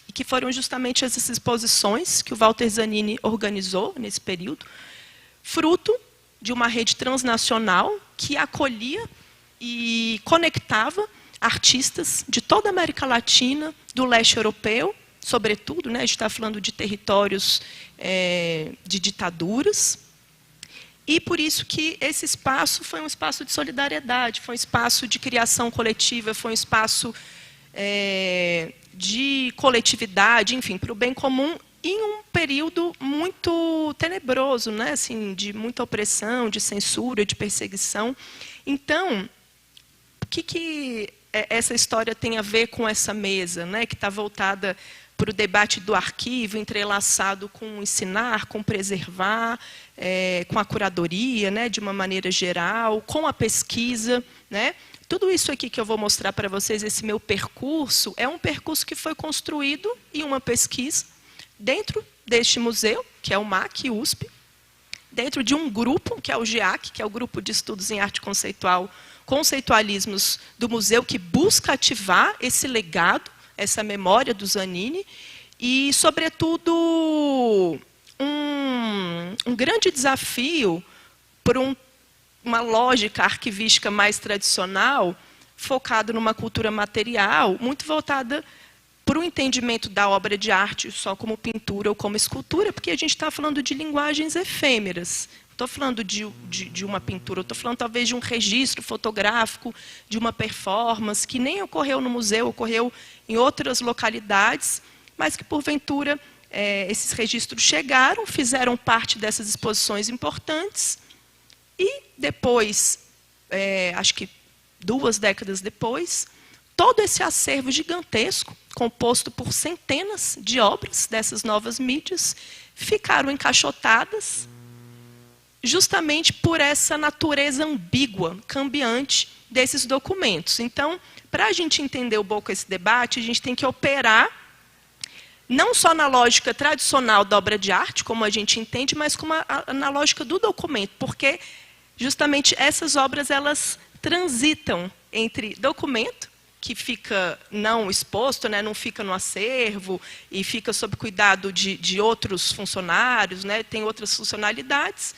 e que foram justamente essas exposições que o Walter Zanini organizou nesse período, fruto de uma rede transnacional que acolhia e conectava artistas de toda a América Latina, do leste europeu, sobretudo, né, a gente está falando de territórios de ditaduras, e por isso que esse espaço foi um espaço de solidariedade, foi um espaço de criação coletiva, foi um espaço de coletividade, enfim, para o bem comum, em um período muito tenebroso, né, assim, de muita opressão, de censura, de perseguição. Então, o que essa história tem a ver com essa mesa, né, que está voltada para o debate do arquivo, entrelaçado com ensinar, com preservar, com a curadoria, né, de uma maneira geral, com a pesquisa, né? Tudo isso aqui que eu vou mostrar para vocês, esse meu percurso, é um percurso que foi construído em uma pesquisa dentro deste museu, que é o MAC USP, dentro de um grupo, que é o GEAC, que é o Grupo de Estudos em Arte Conceitual, Conceitualismos do Museu, que busca ativar esse legado, essa memória do Zanini, e, sobretudo, um grande desafio por uma lógica arquivística mais tradicional, focada numa cultura material, muito voltada para o entendimento da obra de arte só como pintura ou como escultura, porque a gente está falando de linguagens efêmeras. Estou falando de uma pintura, estou falando talvez de um registro fotográfico, de uma performance, que nem ocorreu no museu, ocorreu em outras localidades, mas que, porventura, esses registros chegaram, fizeram parte dessas exposições importantes, e depois, acho que 2 décadas depois, todo esse acervo gigantesco, composto por centenas de obras dessas novas mídias, ficaram encaixotadas justamente por essa natureza ambígua, cambiante desses documentos. Então, para a gente entender um pouco esse debate, a gente tem que operar não só na lógica tradicional da obra de arte, como a gente entende, mas como na lógica do documento, porque justamente essas obras elas transitam entre documento, que fica não exposto, né, não fica no acervo, e fica sob cuidado de outros funcionários, né, tem outras funcionalidades,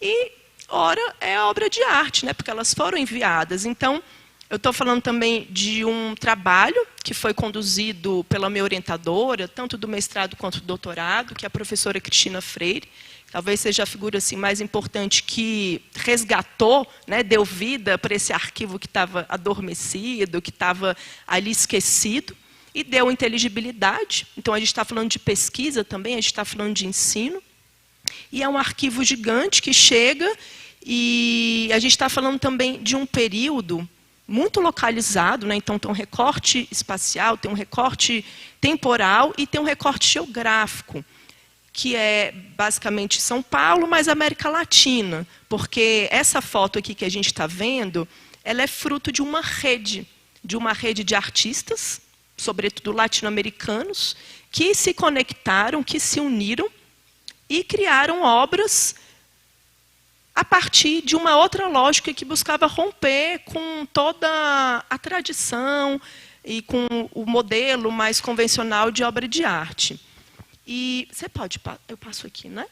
e, ora, é a obra de arte, né, porque elas foram enviadas. Então, eu estou falando também de um trabalho que foi conduzido pela minha orientadora, tanto do mestrado quanto do doutorado, que é a professora Cristina Freire, talvez seja a figura assim, mais importante que resgatou, né, deu vida para esse arquivo que estava adormecido, que estava ali esquecido, e deu inteligibilidade. Então, a gente está falando de pesquisa também, a gente está falando de ensino. E é um arquivo gigante que chega, e a gente está falando também de um período muito localizado, né? Então tem um recorte espacial, tem um recorte temporal e tem um recorte geográfico, que é basicamente São Paulo, mas América Latina, porque essa foto aqui que a gente está vendo, ela é fruto de uma rede de artistas, sobretudo latino-americanos, que se conectaram, que se uniram e criaram obras a partir de uma outra lógica que buscava romper com toda a tradição e com o modelo mais convencional de obra de arte. E você pode, eu passo aqui, né?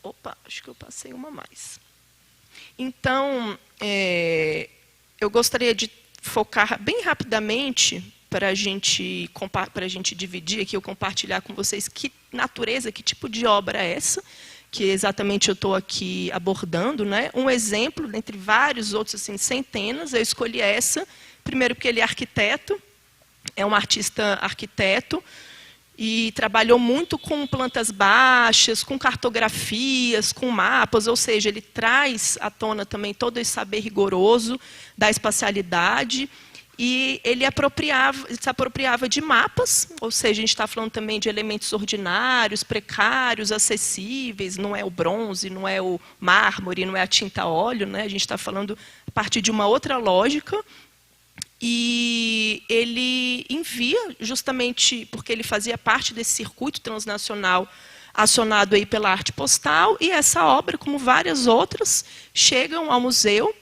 Opa, acho que eu passei uma mais. Então, eu gostaria de focar bem rapidamente para a gente dividir aqui, eu compartilhar com vocês que natureza, que tipo de obra é essa, que exatamente eu estou aqui abordando, né? Um exemplo, dentre vários outros, assim, centenas, eu escolhi essa, primeiro porque ele é arquiteto, é um artista arquiteto, e trabalhou muito com plantas baixas, com cartografias, com mapas, ou seja, ele traz à tona também todo esse saber rigoroso da espacialidade, e ele se apropriava de mapas, ou seja, a gente está falando também de elementos ordinários, precários, acessíveis, não é o bronze, não é o mármore, não é a tinta a óleo, né? A gente está falando a partir de uma outra lógica. E ele envia, justamente porque ele fazia parte desse circuito transnacional acionado aí pela arte postal, e essa obra, como várias outras, chegam ao museu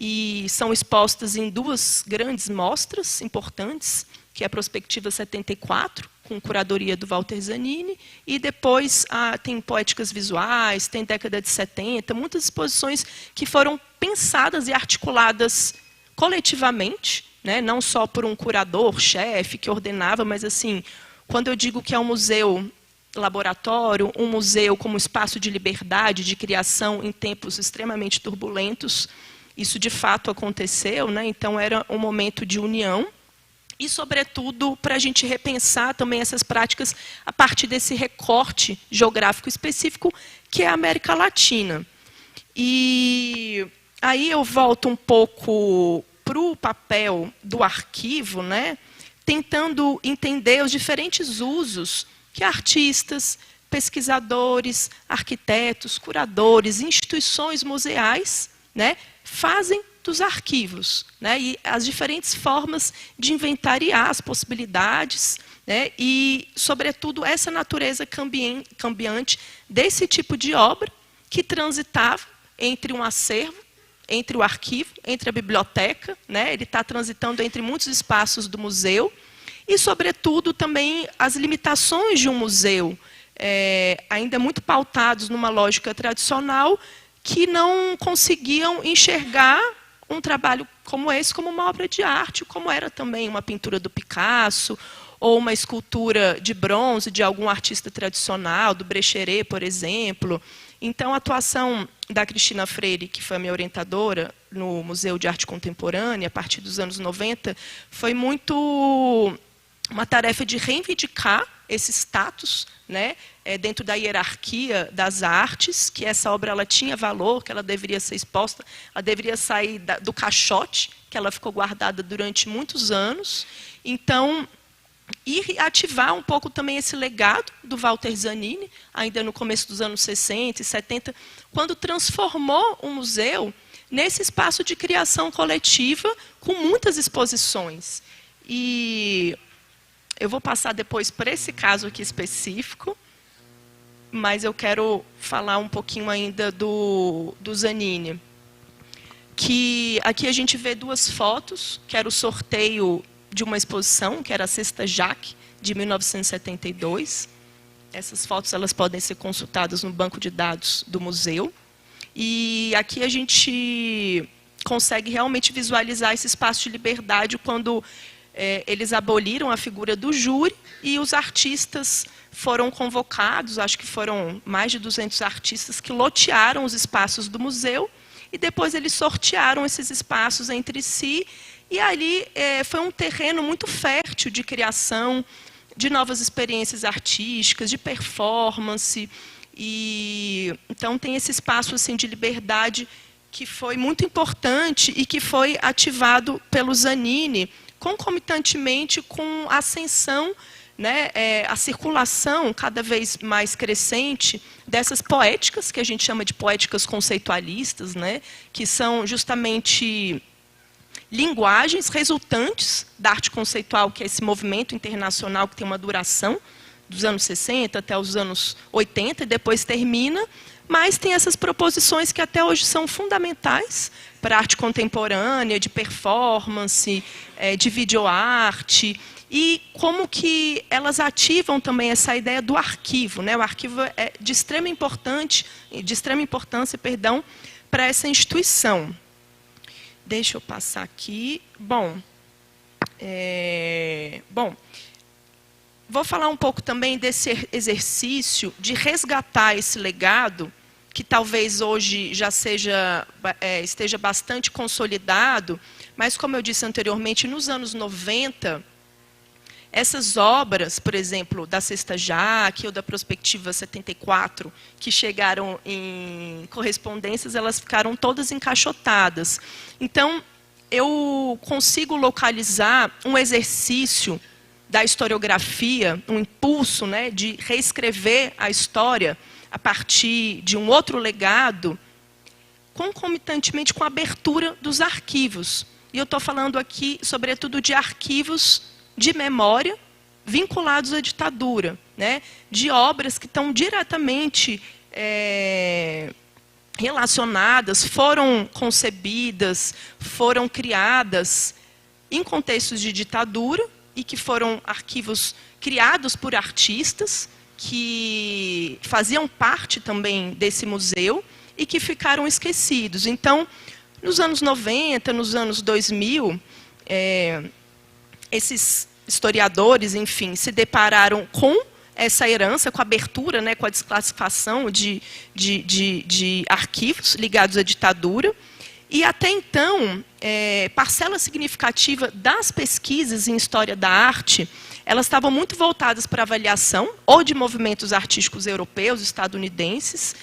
e são expostas em duas grandes mostras importantes, que é a Prospectiva 74, com curadoria do Walter Zanini, e depois tem Poéticas Visuais, tem década de 70, muitas exposições que foram pensadas e articuladas coletivamente, né, não só por um curador, chefe, que ordenava, mas, assim, quando eu digo que é um museu laboratório, um museu como espaço de liberdade, de criação em tempos extremamente turbulentos, isso de fato aconteceu, né? Então era um momento de união e, sobretudo, para a gente repensar também essas práticas a partir desse recorte geográfico específico que é a América Latina. E aí eu volto um pouco para o papel do arquivo, né? Tentando entender os diferentes usos que artistas, pesquisadores, arquitetos, curadores, instituições museais, né, fazem dos arquivos, né, e as diferentes formas de inventariar as possibilidades, né, e, sobretudo, essa natureza cambiante desse tipo de obra que transitava entre um acervo, entre o arquivo, entre a biblioteca, né, ele está transitando entre muitos espaços do museu, e, sobretudo, também as limitações de um museu, ainda muito pautados numa lógica tradicional, que não conseguiam enxergar um trabalho como esse como uma obra de arte, como era também uma pintura do Picasso, ou uma escultura de bronze de algum artista tradicional, do Brecheret, por exemplo. Então, a atuação da Cristina Freire, que foi a minha orientadora no Museu de Arte Contemporânea, a partir dos anos 90, foi muito uma tarefa de reivindicar esse status, né, dentro da hierarquia das artes, que essa obra ela tinha valor, que ela deveria ser exposta, ela deveria sair do caixote, que ela ficou guardada durante muitos anos. Então, e ativar um pouco também esse legado do Walter Zanini, ainda no começo dos anos 60 e 70, quando transformou o museu nesse espaço de criação coletiva, com muitas exposições. E eu vou passar depois para esse caso aqui específico, mas eu quero falar um pouquinho ainda do Zanini. Que aqui a gente vê duas fotos, que era o sorteio de uma exposição, que era a Sexta Jacques, de 1972. Essas fotos elas podem ser consultadas no banco de dados do museu. E aqui a gente consegue realmente visualizar esse espaço de liberdade quando eles aboliram a figura do júri e os artistas foram convocados, acho que foram mais de 200 artistas que lotearam os espaços do museu e depois eles sortearam esses espaços entre si e ali foi um terreno muito fértil de criação, de novas experiências artísticas, de performance. E então tem esse espaço assim, de liberdade que foi muito importante e que foi ativado pelo Zanini, concomitantemente com a ascensão, né, a circulação cada vez mais crescente dessas poéticas, que a gente chama de poéticas conceitualistas, né, que são justamente linguagens resultantes da arte conceitual, que é esse movimento internacional que tem uma duração dos anos 60 até os anos 80, e depois termina, mas tem essas proposições que até hoje são fundamentais para a arte contemporânea, de performance, de videoarte, e como que elas ativam também essa ideia do arquivo, né? O arquivo é de extrema importância, para essa instituição. Deixa eu passar aqui. Bom, vou falar um pouco também desse exercício de resgatar esse legado, que talvez hoje já esteja bastante consolidado, mas, como eu disse anteriormente, nos anos 90, essas obras, por exemplo, da Sexta Jaque ou da Prospectiva 74, que chegaram em correspondências, elas ficaram todas encaixotadas. Então, eu consigo localizar um exercício da historiografia, um impulso, né, de reescrever a história a partir de um outro legado, concomitantemente com a abertura dos arquivos. E eu estou falando aqui, sobretudo, de arquivos de memória vinculados à ditadura, né? De obras que estão diretamente relacionadas, foram concebidas, foram criadas em contextos de ditadura e que foram arquivos criados por artistas que faziam parte também desse museu e que ficaram esquecidos. Então, nos anos 90, nos anos 2000, esses historiadores, enfim, se depararam com essa herança, com a abertura, né, com a desclassificação de arquivos ligados à ditadura. E, até então, parcela significativa das pesquisas em história da arte, elas estavam muito voltadas para a avaliação ou de movimentos artísticos europeus, estadunidenses,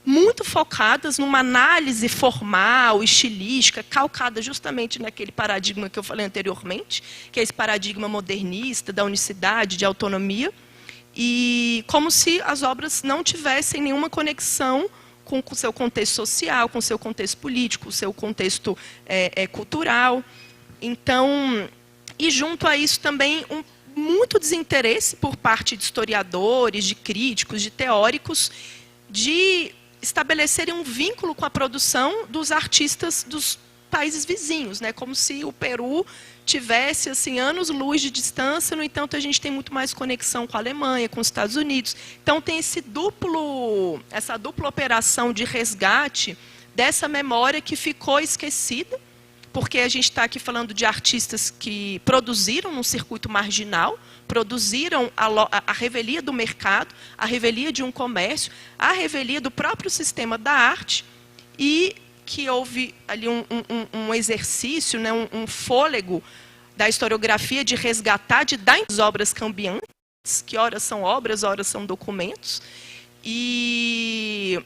muito focadas numa análise formal, estilística, calcada justamente naquele paradigma que eu falei anteriormente, que é esse paradigma modernista, da unicidade, de autonomia, e como se as obras não tivessem nenhuma conexão com o seu contexto social, com o seu contexto político, o seu contexto cultural. Então, e junto a isso também muito desinteresse por parte de historiadores, de críticos, de teóricos, de estabelecerem um vínculo com a produção dos artistas dos países vizinhos, né? Como se o Peru tivesse assim, anos-luz de distância, no entanto, a gente tem muito mais conexão com a Alemanha, com os Estados Unidos. Então, tem essa dupla operação de resgate dessa memória que ficou esquecida, porque a gente está aqui falando de artistas que produziram num circuito marginal, produziram a revelia do mercado, a revelia de um comércio, a revelia do próprio sistema da arte, e que houve ali um exercício, né, um fôlego da historiografia de resgatar, de dar as obras cambiantes, que ora são obras, ora são documentos. E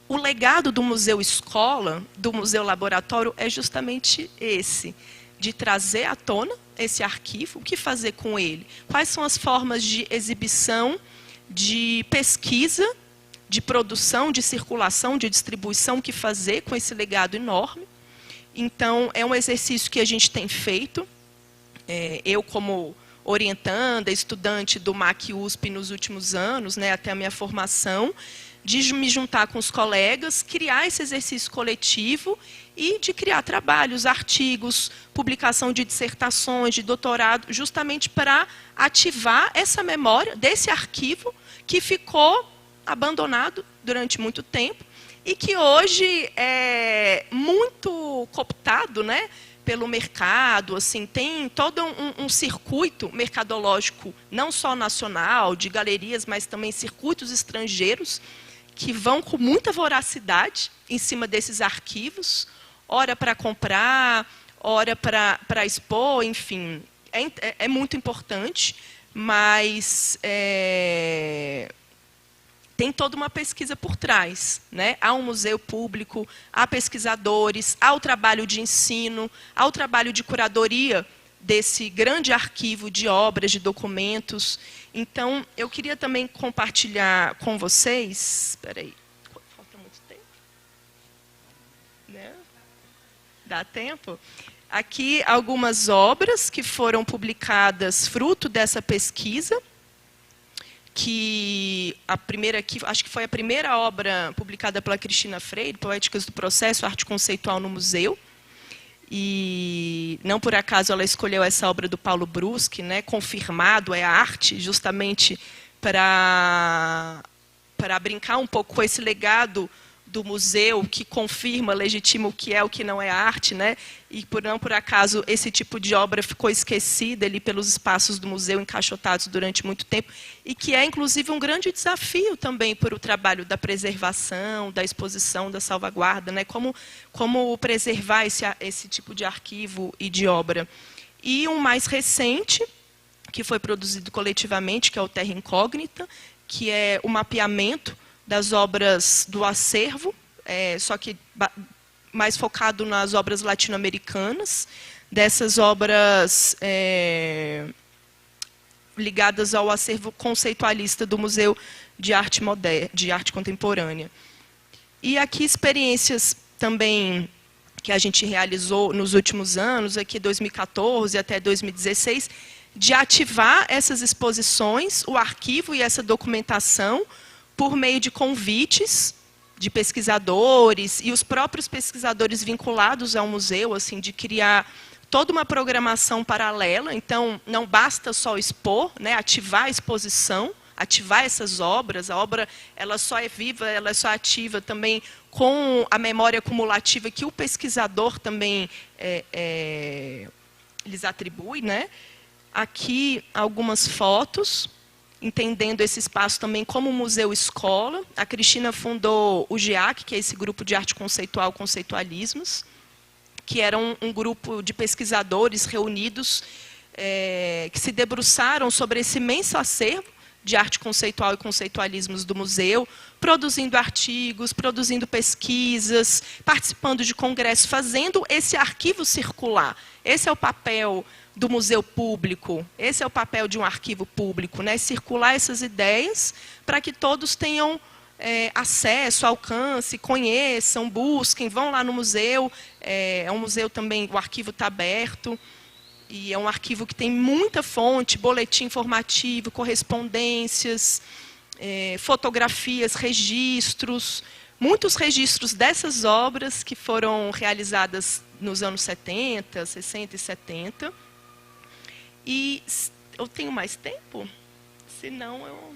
o legado do Museu Escola, do Museu Laboratório, é justamente esse, de trazer à tona esse arquivo, o que fazer com ele? Quais são as formas de exibição, de pesquisa, de produção, de circulação, de distribuição, o que fazer com esse legado enorme? Então, é um exercício que a gente tem feito. Eu, como orientanda, estudante do MAC USP nos últimos anos, né, até a minha formação, de me juntar com os colegas, criar esse exercício coletivo e de criar trabalhos, artigos, publicação de dissertações, de doutorado, justamente para ativar essa memória desse arquivo que ficou abandonado durante muito tempo e que hoje é muito cooptado, né, pelo mercado. Assim, tem todo um circuito mercadológico, não só nacional, de galerias, mas também circuitos estrangeiros, que vão com muita voracidade em cima desses arquivos, ora para comprar, ora para expor, enfim. É muito importante, mas tem toda uma pesquisa por trás, né? Há um museu público, há pesquisadores, há o trabalho de ensino, há o trabalho de curadoria desse grande arquivo de obras, de documentos. Então, eu queria também compartilhar com vocês... Espera aí, falta muito tempo? Né? Dá tempo? Aqui, algumas obras que foram publicadas fruto dessa pesquisa. que acho que foi a primeira obra publicada pela Cristina Freire, Poéticas do Processo, Arte Conceitual no Museu. E não por acaso ela escolheu essa obra do Paulo Bruschi, né, Confirmado é a Arte, justamente para brincar um pouco com esse legado do museu que confirma, legitima o que é, o que não é arte, né? E não por acaso esse tipo de obra ficou esquecida ali pelos espaços do museu encaixotados durante muito tempo, e que é inclusive um grande desafio também para o trabalho da preservação, da exposição, da salvaguarda, né? Como preservar esse tipo de arquivo e de obra. E um mais recente, que foi produzido coletivamente, que é o Terra Incógnita, que é o mapeamento das obras do acervo, só que mais focado nas obras latino-americanas, dessas obras ligadas ao acervo conceitualista do Museu de Arte Moderna, de Arte Contemporânea. E aqui experiências também que a gente realizou nos últimos anos, aqui 2014 até 2016, de ativar essas exposições, o arquivo e essa documentação, por meio de convites de pesquisadores e os próprios pesquisadores vinculados ao museu, assim, de criar toda uma programação paralela. Então, não basta só expor, né, ativar a exposição, ativar essas obras. A obra ela só é viva, ela é só ativa também com a memória cumulativa que o pesquisador também lhes atribui, né? Aqui algumas fotos, entendendo esse espaço também como museu-escola. A Cristina fundou o GEAC, que é esse grupo de arte conceitual, conceitualismos, que era um grupo de pesquisadores reunidos que se debruçaram sobre esse imenso acervo de arte conceitual e conceitualismos do museu, produzindo artigos, produzindo pesquisas, participando de congressos, fazendo esse arquivo circular. Esse é o papel do museu público, esse é o papel de um arquivo público, né? Circular essas ideias para que todos tenham acesso, alcance, conheçam, busquem, vão lá no museu. É um museu também, o arquivo está aberto, e é um arquivo que tem muita fonte, boletim informativo, correspondências, fotografias, registros, muitos registros dessas obras que foram realizadas nos anos 70, 60 e 70. E eu tenho mais tempo? Senão eu...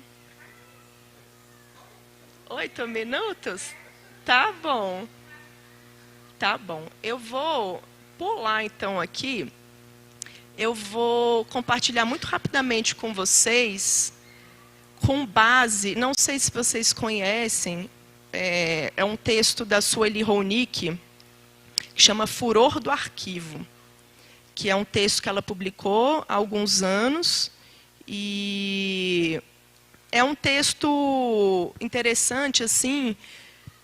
8 minutos? Tá bom. Tá bom. Eu vou pular, então, aqui. Eu vou compartilhar muito rapidamente com vocês, com base... Não sei se vocês conhecem, é um texto da Sueli Ronick, que chama Furor do Arquivo, que é um texto que ela publicou há alguns anos, e é um texto interessante, assim,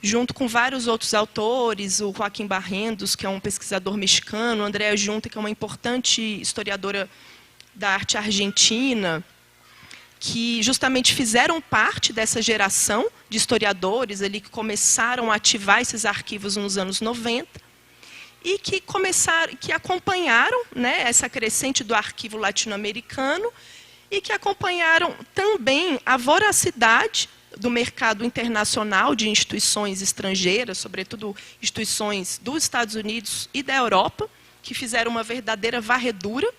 junto com vários outros autores, o Joaquim Barrendos, que é um pesquisador mexicano, a Andrea Junta, que é uma importante historiadora da arte argentina, que justamente fizeram parte dessa geração de historiadores ali que começaram a ativar esses arquivos nos anos 90, e que acompanharam, né, essa crescente do arquivo latino-americano, e que acompanharam também a voracidade do mercado internacional de instituições estrangeiras, sobretudo instituições dos Estados Unidos e da Europa, que fizeram uma verdadeira varredura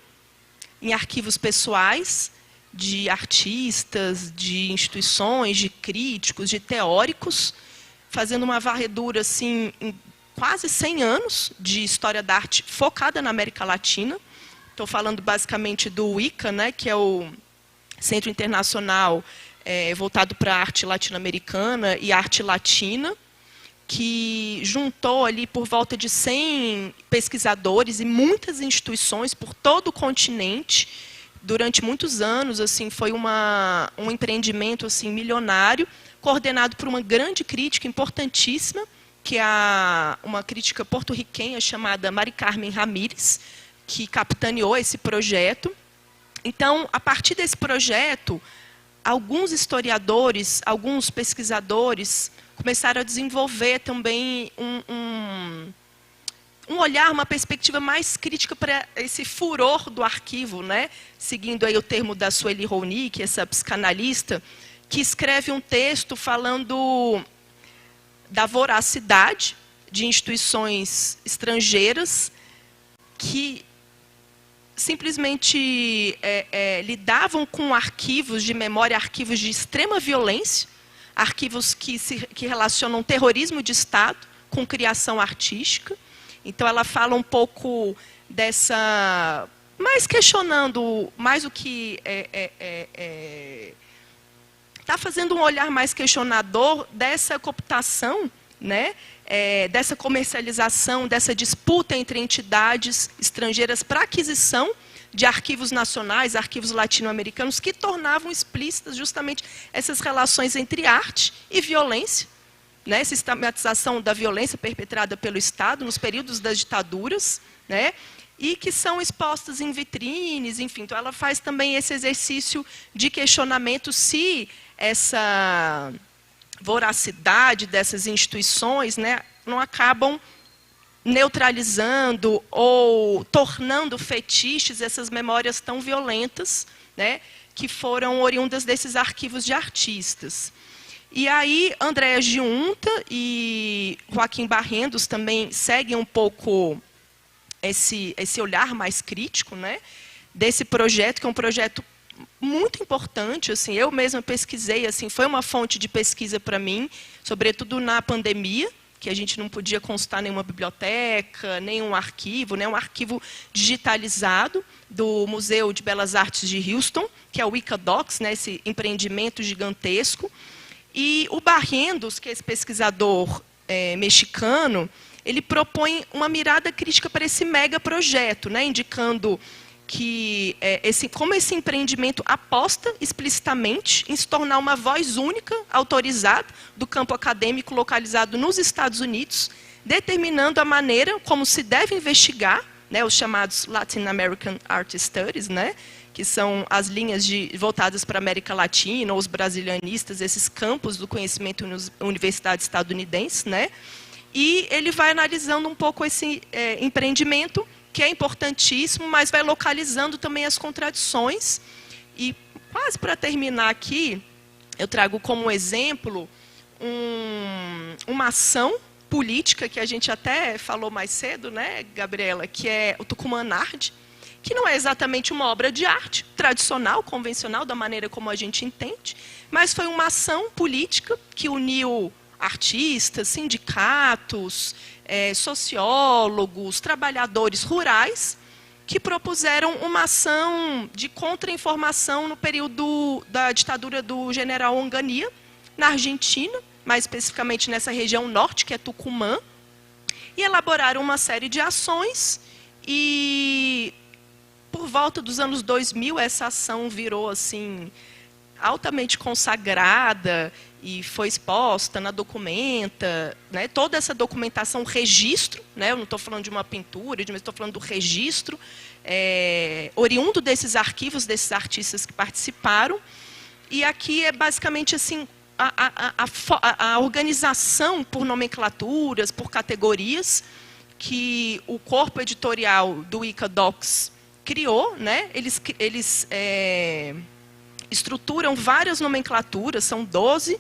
em arquivos pessoais de artistas, de instituições, de críticos, de teóricos, fazendo uma varredura assim, em quase 100 anos de história da arte focada na América Latina. Estou falando basicamente do ICA, né, que é o Centro Internacional voltado para a arte latino-americana e arte latina, que juntou ali por volta de 100 pesquisadores e muitas instituições por todo o continente durante muitos anos. Assim, foi um empreendimento assim, milionário, coordenado por uma grande crítica importantíssima, que é uma crítica porto-riquenha chamada Mari Carmen Ramírez, que capitaneou esse projeto. Então, a partir desse projeto, alguns historiadores, alguns pesquisadores começaram a desenvolver também um olhar, uma perspectiva mais crítica para esse furor do arquivo, né? Seguindo aí o termo da Sueli Rounik, essa psicanalista, que escreve um texto falando da voracidade de instituições estrangeiras que simplesmente lidavam com arquivos de memória, arquivos de extrema violência, arquivos que relacionam terrorismo de Estado com criação artística. Então, ela fala um pouco dessa... mais questionando, mais o que... está fazendo um olhar mais questionador dessa cooptação, né? Dessa comercialização, dessa disputa entre entidades estrangeiras para aquisição de arquivos nacionais, arquivos latino-americanos, que tornavam explícitas justamente essas relações entre arte e violência, né? Sistematização da violência perpetrada pelo Estado nos períodos das ditaduras, né? E que são expostas em vitrines, enfim. Então, ela faz também esse exercício de questionamento se essa voracidade dessas instituições, né, não acabam neutralizando ou tornando fetiches essas memórias tão violentas, né, que foram oriundas desses arquivos de artistas. E aí, Andréa Giunta e Joaquim Barrendos também seguem um pouco esse olhar mais crítico, né, desse projeto, que é um projeto muito importante. Assim, eu mesma pesquisei, assim, foi uma fonte de pesquisa para mim, sobretudo na pandemia, que a gente não podia consultar nenhuma biblioteca, nenhum arquivo, né, um arquivo digitalizado do Museu de Belas Artes de Houston, que é o Wikidocs, né, esse empreendimento gigantesco. E o Barrendos, que é esse pesquisador mexicano, ele propõe uma mirada crítica para esse megaprojeto, né, indicando que como esse empreendimento aposta explicitamente em se tornar uma voz única, autorizada, do campo acadêmico localizado nos Estados Unidos, determinando a maneira como se deve investigar, né, os chamados Latin American Art Studies, né, que são as linhas voltadas para a América Latina, ou os brasilianistas, esses campos do conhecimento nas universidades estadunidenses, né, e ele vai analisando um pouco esse empreendimento, que é importantíssimo, mas vai localizando também as contradições. E, quase para terminar aqui, eu trago como exemplo uma ação política, que a gente até falou mais cedo, né, Gabriela, que é o Tucumã Art, que não é exatamente uma obra de arte tradicional, convencional, da maneira como a gente entende, mas foi uma ação política que uniu artistas, sindicatos, sociólogos, trabalhadores rurais, que propuseram uma ação de contra-informação no período da ditadura do general Onganía, na Argentina, mais especificamente nessa região norte, que é Tucumã, e elaboraram uma série de ações. E, por volta dos anos 2000, essa ação virou assim altamente consagrada e foi exposta na Documenta, né, toda essa documentação, registro, né, eu não estou falando de uma pintura, mas estou falando do registro, oriundo desses arquivos, desses artistas que participaram. E aqui é basicamente assim, a organização por nomenclaturas, por categorias, que o corpo editorial do Wikidocs criou, né, eles estruturam várias nomenclaturas, são 12,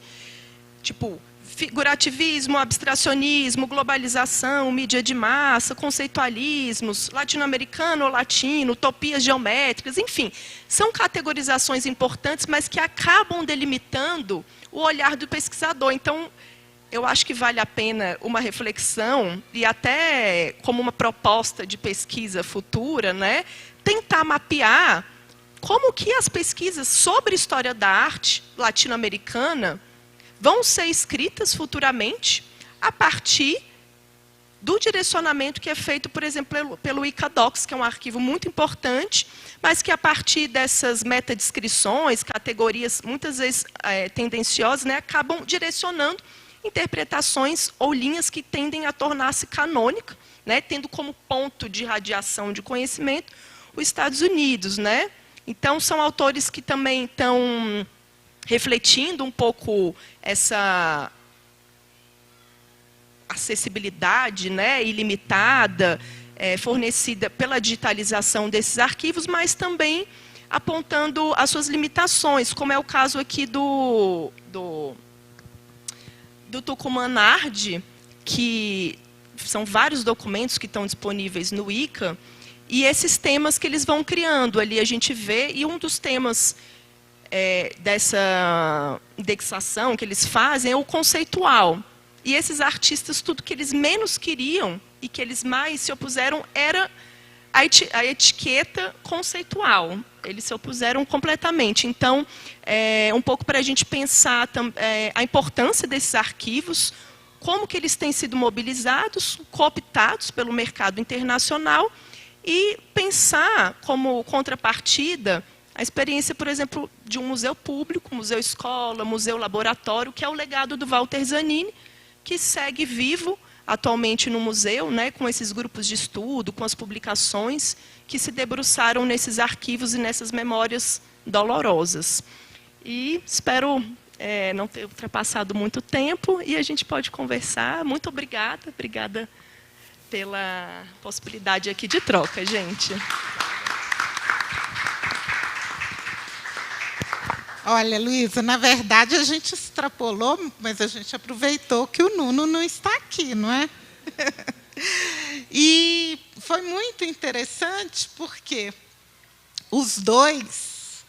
tipo figurativismo, abstracionismo, globalização, mídia de massa, conceitualismos, latino-americano ou latino, utopias geométricas, enfim, são categorizações importantes, mas que acabam delimitando o olhar do pesquisador. Então, eu acho que vale a pena uma reflexão, e até como uma proposta de pesquisa futura, né, tentar mapear como que as pesquisas sobre história da arte latino-americana vão ser escritas futuramente a partir do direcionamento que é feito, por exemplo, pelo Wikidocs, que é um arquivo muito importante, mas que a partir dessas metadescrições, categorias muitas vezes tendenciosas, né, acabam direcionando interpretações ou linhas que tendem a tornar-se canônica, né, tendo como ponto de radiação de conhecimento os Estados Unidos, né? Então, são autores que também estão refletindo um pouco essa acessibilidade, né, ilimitada, fornecida pela digitalização desses arquivos, mas também apontando as suas limitações, como é o caso aqui do Tucumanardi, que são vários documentos que estão disponíveis no ICA, e esses temas que eles vão criando ali a gente vê, e um dos temas dessa indexação que eles fazem é o conceitual. E esses artistas, tudo que eles menos queriam e que eles mais se opuseram era a etiqueta conceitual. Eles se opuseram completamente. Então, um pouco para a gente pensar a importância desses arquivos, como que eles têm sido mobilizados, cooptados pelo mercado internacional, e pensar como contrapartida a experiência, por exemplo, de um museu público, museu escola, museu laboratório, que é o legado do Walter Zanini, que segue vivo atualmente no museu, né, com esses grupos de estudo, com as publicações que se debruçaram nesses arquivos e nessas memórias dolorosas. E espero não ter ultrapassado muito tempo e a gente pode conversar. Muito obrigada, obrigada pela possibilidade aqui de troca, gente. Olha, Luísa, na verdade a gente extrapolou, mas a gente aproveitou que o Nuno não está aqui, não é? E foi muito interessante porque os dois,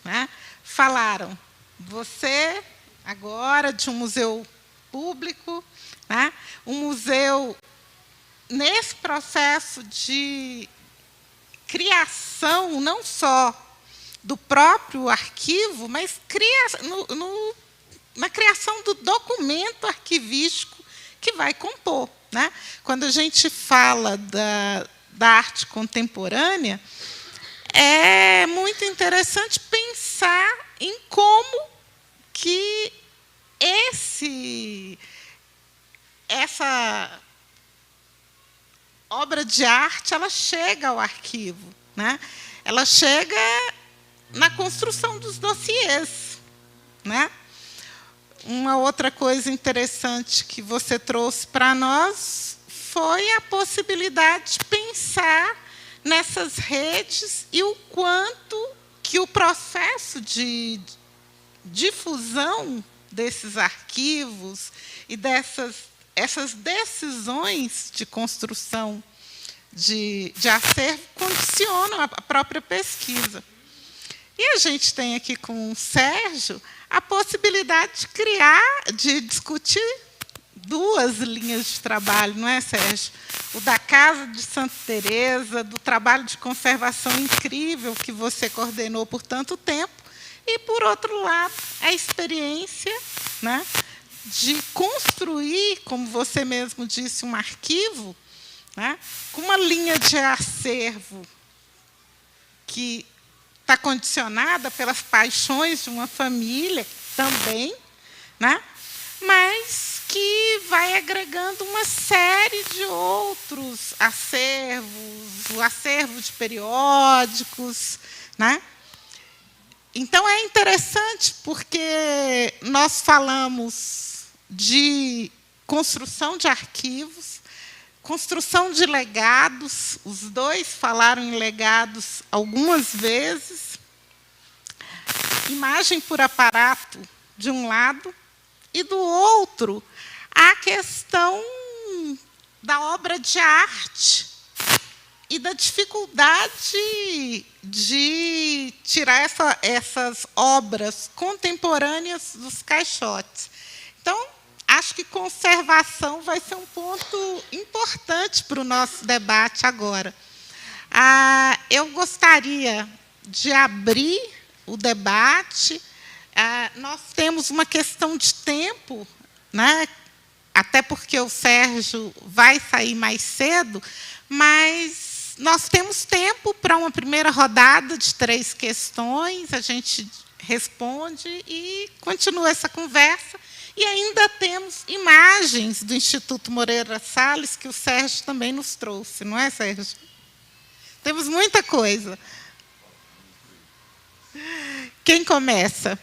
né, falaram, você agora de um museu público, né, um museu nesse processo de criação, não só do próprio arquivo, mas na criação do documento arquivístico que vai compor, né? Quando a gente fala da arte contemporânea, é muito interessante pensar em como que essa obra de arte ela chega ao arquivo, né? Ela chega na construção dos dossiês, né? Uma outra coisa interessante que você trouxe para nós foi a possibilidade de pensar nessas redes e o quanto que o processo de difusão desses arquivos e essas decisões de construção de acervo condicionam a própria pesquisa. E a gente tem aqui com o Sérgio a possibilidade de discutir duas linhas de trabalho, não é, Sérgio? O da Casa de Santa Teresa, do trabalho de conservação incrível que você coordenou por tanto tempo, e, por outro lado, a experiência, né, de construir, como você mesmo disse, um arquivo, né, com uma linha de acervo que está condicionada pelas paixões de uma família também, né? Mas que vai agregando uma série de outros acervos, o acervo de periódicos, né? Então, é interessante porque nós falamos de construção de arquivos, construção de legados, os dois falaram em legados algumas vezes, imagem por aparato, de um lado, e, do outro, a questão da obra de arte e da dificuldade de tirar essas obras contemporâneas dos caixotes. Então, acho que conservação vai ser um ponto importante para o nosso debate agora. Eu gostaria de abrir o debate. Nós temos uma questão de tempo, né? Até porque o Sérgio vai sair mais cedo, mas nós temos tempo para uma primeira rodada de 3 questões, a gente responde e continua essa conversa. E ainda temos imagens do Instituto Moreira Salles, que o Sérgio também nos trouxe, não é, Sérgio? Temos muita coisa. Quem começa?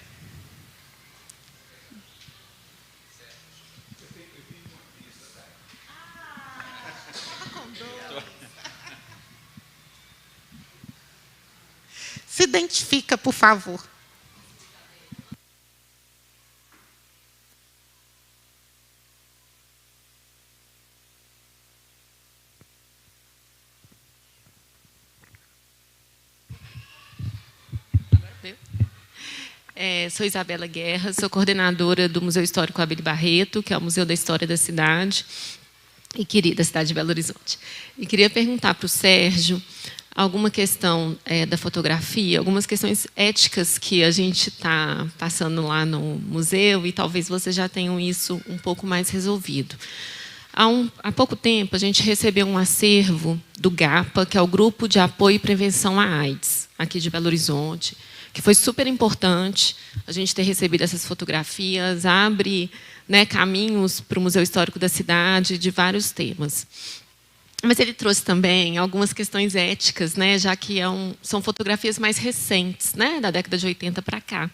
Se identifica, por favor. Sou Isabela Guerra, sou coordenadora do Museu Histórico Abílio Barreto, que é o Museu da História da cidade, da cidade de Belo Horizonte. E queria perguntar para o Sérgio alguma questão da fotografia, algumas questões éticas que a gente está passando lá no museu, e talvez vocês já tenham isso um pouco mais resolvido. Há pouco tempo, a gente recebeu um acervo do GAPA, que é o Grupo de Apoio e Prevenção à AIDS, aqui de Belo Horizonte, que foi super importante a gente ter recebido essas fotografias, abre, né, caminhos para o Museu Histórico da cidade, de vários temas. Mas ele trouxe também algumas questões éticas, né, já que são fotografias mais recentes, né, da década de 80 para cá.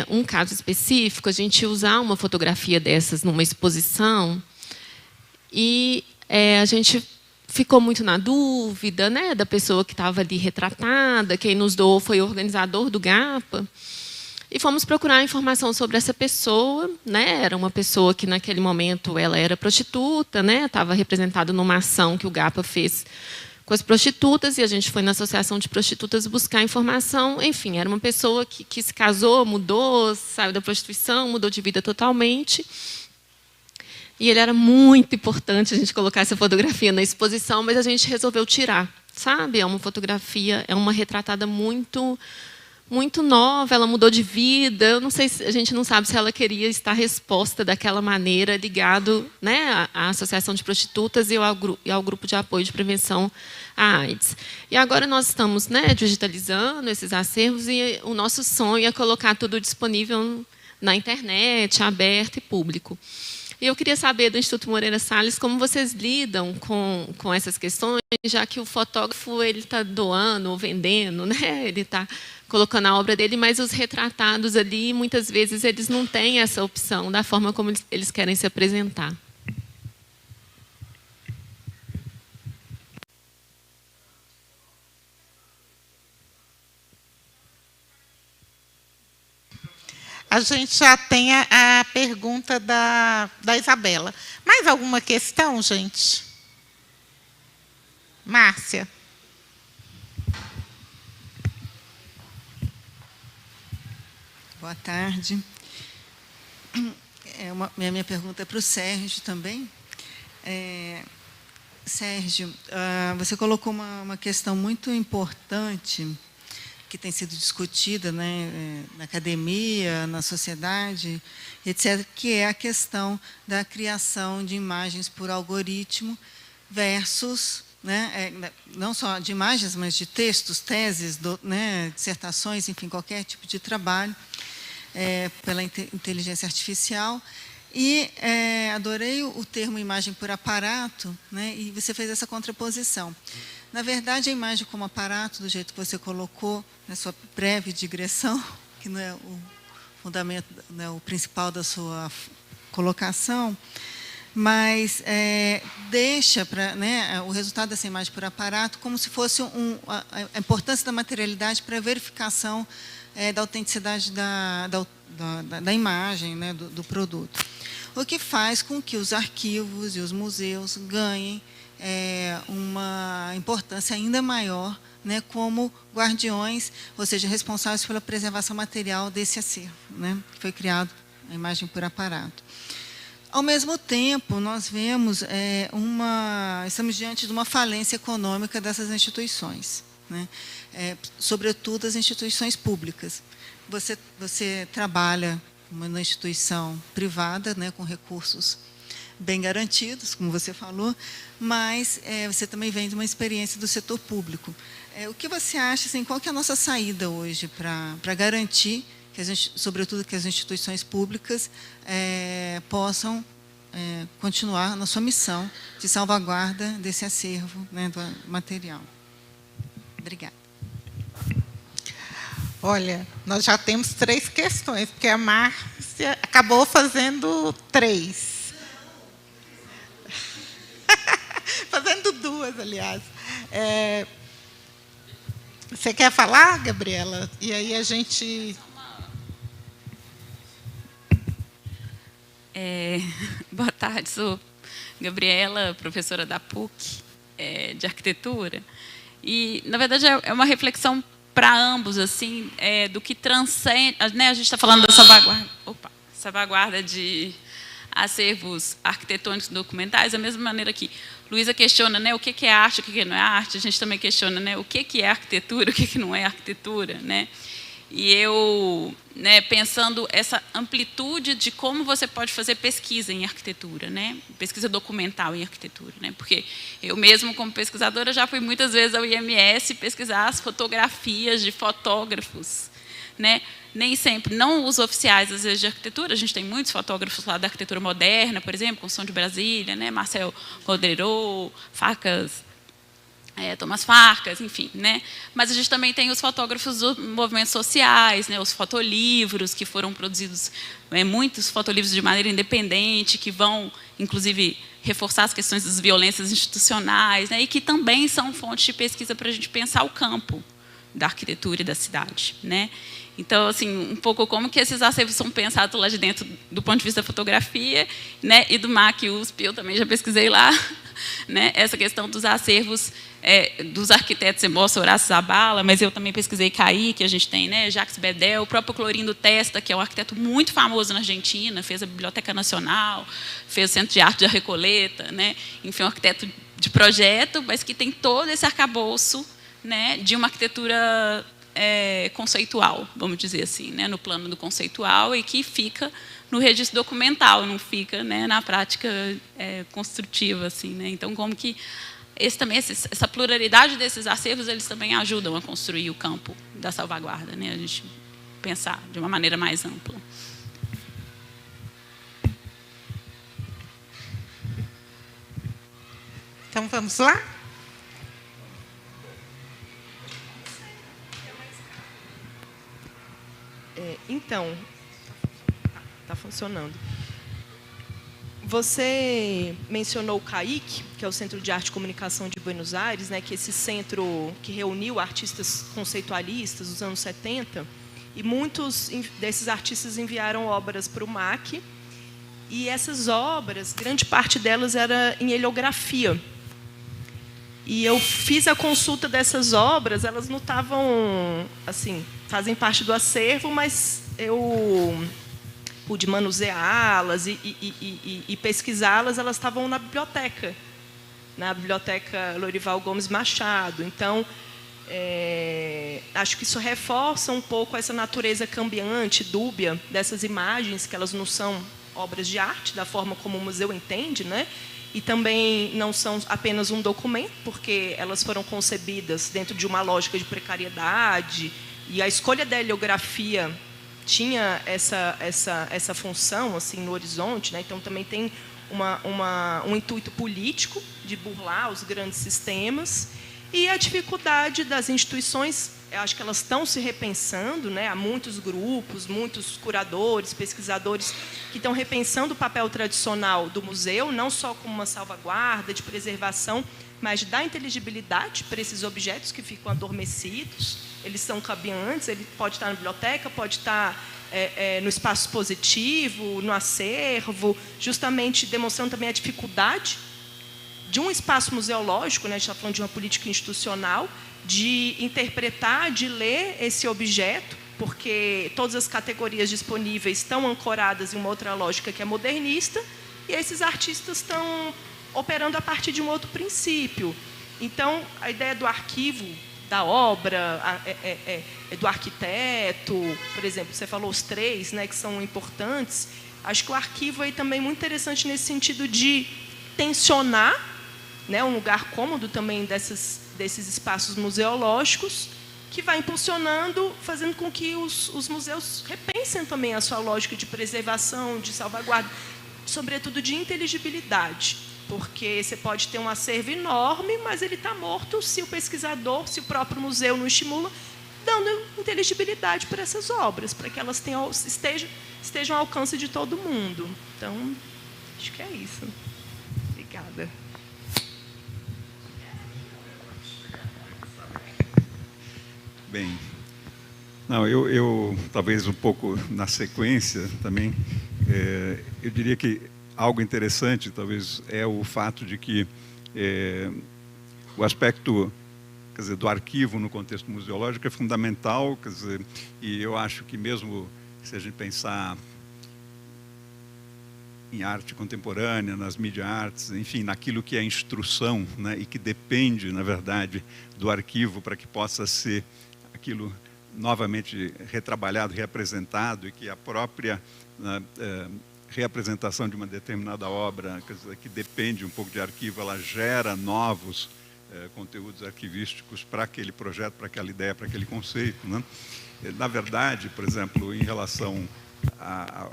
Um caso específico, a gente usar uma fotografia dessas numa exposição, e a gente ficou muito na dúvida, né, da pessoa que estava ali retratada. Quem nos doou foi o organizador do GAPA. E fomos procurar informação sobre essa pessoa, né? Era uma pessoa que, naquele momento, ela era prostituta, né? Estava representada numa ação que o GAPA fez com as prostitutas, e a gente foi na Associação de Prostitutas buscar informação. Enfim, era uma pessoa que se casou, mudou, saiu da prostituição, mudou de vida totalmente. E ele era muito importante a gente colocar essa fotografia na exposição, mas a gente resolveu tirar, sabe? É uma fotografia, é uma retratada muito nova, ela mudou de vida. Eu não sei, a gente não sabe se ela queria estar exposta daquela maneira, ligado, né, à Associação de Prostitutas e ao Grupo de Apoio de Prevenção à AIDS. E agora nós estamos, né, digitalizando esses acervos, e o nosso sonho é colocar tudo disponível na internet, aberto e público. E eu queria saber do Instituto Moreira Salles como vocês lidam com essas questões, já que o fotógrafo ele está doando ou vendendo, né? Ele está colocando a obra dele, mas os retratados ali, muitas vezes, eles não têm essa opção da forma como eles querem se apresentar. A gente já tem a pergunta da Isabela. Mais alguma questão, gente? Márcia. Boa tarde. Minha pergunta é para o Sérgio também. Sérgio, você colocou uma questão muito importante que tem sido discutida, né, na academia, na sociedade, etc., que é a questão da criação de imagens por algoritmo versus, né, não só de imagens, mas de textos, teses, né, dissertações, enfim, qualquer tipo de trabalho pela inteligência artificial. E adorei o termo imagem por aparato, né, e você fez essa contraposição. Na verdade, a imagem como aparato, do jeito que você colocou, na sua breve digressão, que não é o fundamento, não é o principal da sua colocação, mas deixa né, o resultado dessa imagem por aparato como se fosse a importância da materialidade para a verificação da autenticidade da imagem, né, do produto. O que faz com que os arquivos e os museus ganhem uma importância ainda maior, né, como guardiões, ou seja, responsáveis pela preservação material desse acervo, né, que foi criado a imagem por aparato. Ao mesmo tempo, nós vemos estamos diante de uma falência econômica dessas instituições, né, sobretudo as instituições públicas. Você trabalha numa instituição privada, né, com recursos bem garantidos, como você falou, mas você também vem de uma experiência do setor público. O que você acha, assim, qual que é a nossa saída hoje para garantir, sobretudo, que as instituições públicas possam continuar na sua missão de salvaguarda desse acervo, né, do material? Obrigada. Olha, nós já temos 3 questões, porque a Márcia acabou fazendo 3. Fazendo 2, aliás. Você quer falar, Gabriela? E aí a gente... Boa tarde, sou Gabriela, professora da PUC de arquitetura. E, na verdade, é uma reflexão para ambos, assim, do que transcende... Né, a gente está falando da salvaguarda de acervos arquitetônicos documentais, da mesma maneira que Luísa questiona, né, o que é arte, o que não é arte, a gente também questiona, né, o que é arquitetura, o que não é arquitetura, né? E eu, né, pensando essa amplitude de como você pode fazer pesquisa em arquitetura, né? Pesquisa documental em arquitetura, né? Porque eu mesmo, como pesquisadora, já fui muitas vezes ao IMS pesquisar as fotografias de fotógrafos, né? Nem sempre, não os oficiais, às vezes, de arquitetura. A gente tem muitos fotógrafos lá da arquitetura moderna, por exemplo, Construção de Brasília, né? Marcel Roderot, Farcas... Thomas Farcas, enfim, né? Mas a gente também tem os fotógrafos dos movimentos sociais, né? Os fotolivros que foram produzidos, muitos fotolivros de maneira independente, que vão, inclusive, reforçar as questões das violências institucionais, né? E que também são fontes de pesquisa para a gente pensar o campo da arquitetura e da cidade, né? Então, assim, um pouco como que esses acervos são pensados lá de dentro do ponto de vista da fotografia, né? E do MAC USP, eu também já pesquisei lá, né? Essa questão dos acervos dos arquitetos, você mostra Horácio Zabala, mas eu também pesquisei CAI, que a gente tem, né? Jacques Bedel, o próprio Clorindo Testa, que é um arquiteto muito famoso na Argentina, fez a Biblioteca Nacional, fez o Centro de Arte da Recoleta, né? Enfim, um arquiteto de projeto, mas que tem todo esse arcabouço, né, de uma arquitetura conceitual, vamos dizer assim, né, no plano do conceitual, e que fica no registro documental, não fica, né, na prática construtiva, assim, né? Então, como que essa pluralidade desses acervos, eles também ajudam a construir o campo da salvaguarda, né? A gente pensar de uma maneira mais ampla. Então, vamos lá? Então, está funcionando. Você mencionou o CAIC, que é o Centro de Arte e Comunicação de Buenos Aires, né, que é esse centro que reuniu artistas conceitualistas dos anos 70, e muitos desses artistas enviaram obras para o MAC, e essas obras, grande parte delas era em heliografia. E eu fiz a consulta dessas obras, elas não estavam, assim, fazem parte do acervo, mas eu pude manuseá-las e pesquisá-las, elas estavam na biblioteca Lorival Gomes Machado. Então, acho que isso reforça um pouco essa natureza cambiante, dúbia, dessas imagens, que elas não são obras de arte, da forma como o museu entende, né? E também não são apenas um documento, porque elas foram concebidas dentro de uma lógica de precariedade, e a escolha da heliografia tinha essa função assim no horizonte, né? Então também tem um intuito político de burlar os grandes sistemas, e a dificuldade das instituições. Eu acho que elas estão se repensando, né? Há muitos grupos, muitos curadores, pesquisadores que estão repensando o papel tradicional do museu, não só como uma salvaguarda de preservação, mas de dar inteligibilidade para esses objetos que ficam adormecidos. Eles são cabeantes, ele pode estar na biblioteca, pode estar no espaço expositivo, no acervo, justamente demonstrando também a dificuldade de um espaço museológico, né? A gente está falando de uma política institucional, de interpretar, de ler esse objeto, porque todas as categorias disponíveis estão ancoradas em uma outra lógica que é modernista, e esses artistas estão operando a partir de um outro princípio. Então, a ideia do arquivo da obra, do arquiteto, por exemplo, você falou os três, né, que são importantes. Acho que o arquivo aí também é muito interessante nesse sentido de tensionar, né, um lugar cômodo também desses espaços museológicos, que vai impulsionando, fazendo com que os museus repensem também a sua lógica de preservação, de salvaguarda, sobretudo de inteligibilidade, porque você pode ter um acervo enorme, mas ele está morto se o pesquisador, se o próprio museu não estimula, dando inteligibilidade para essas obras, para que elas estejam ao alcance de todo mundo. Então, acho que é isso. Obrigada. Bem, não, eu talvez um pouco na sequência também, eu diria que algo interessante talvez é o fato de que o aspecto, quer dizer, do arquivo no contexto museológico é fundamental, quer dizer, e eu acho que mesmo se a gente pensar em arte contemporânea, nas media arts, enfim, naquilo que é instrução, né, e que depende, na verdade, do arquivo para que possa ser aquilo novamente retrabalhado, reapresentado, e que a própria reapresentação de uma determinada obra, quer dizer, que depende um pouco de arquivo, ela gera novos conteúdos arquivísticos para aquele projeto, para aquela ideia, para aquele conceito, né? Na verdade, por exemplo, em relação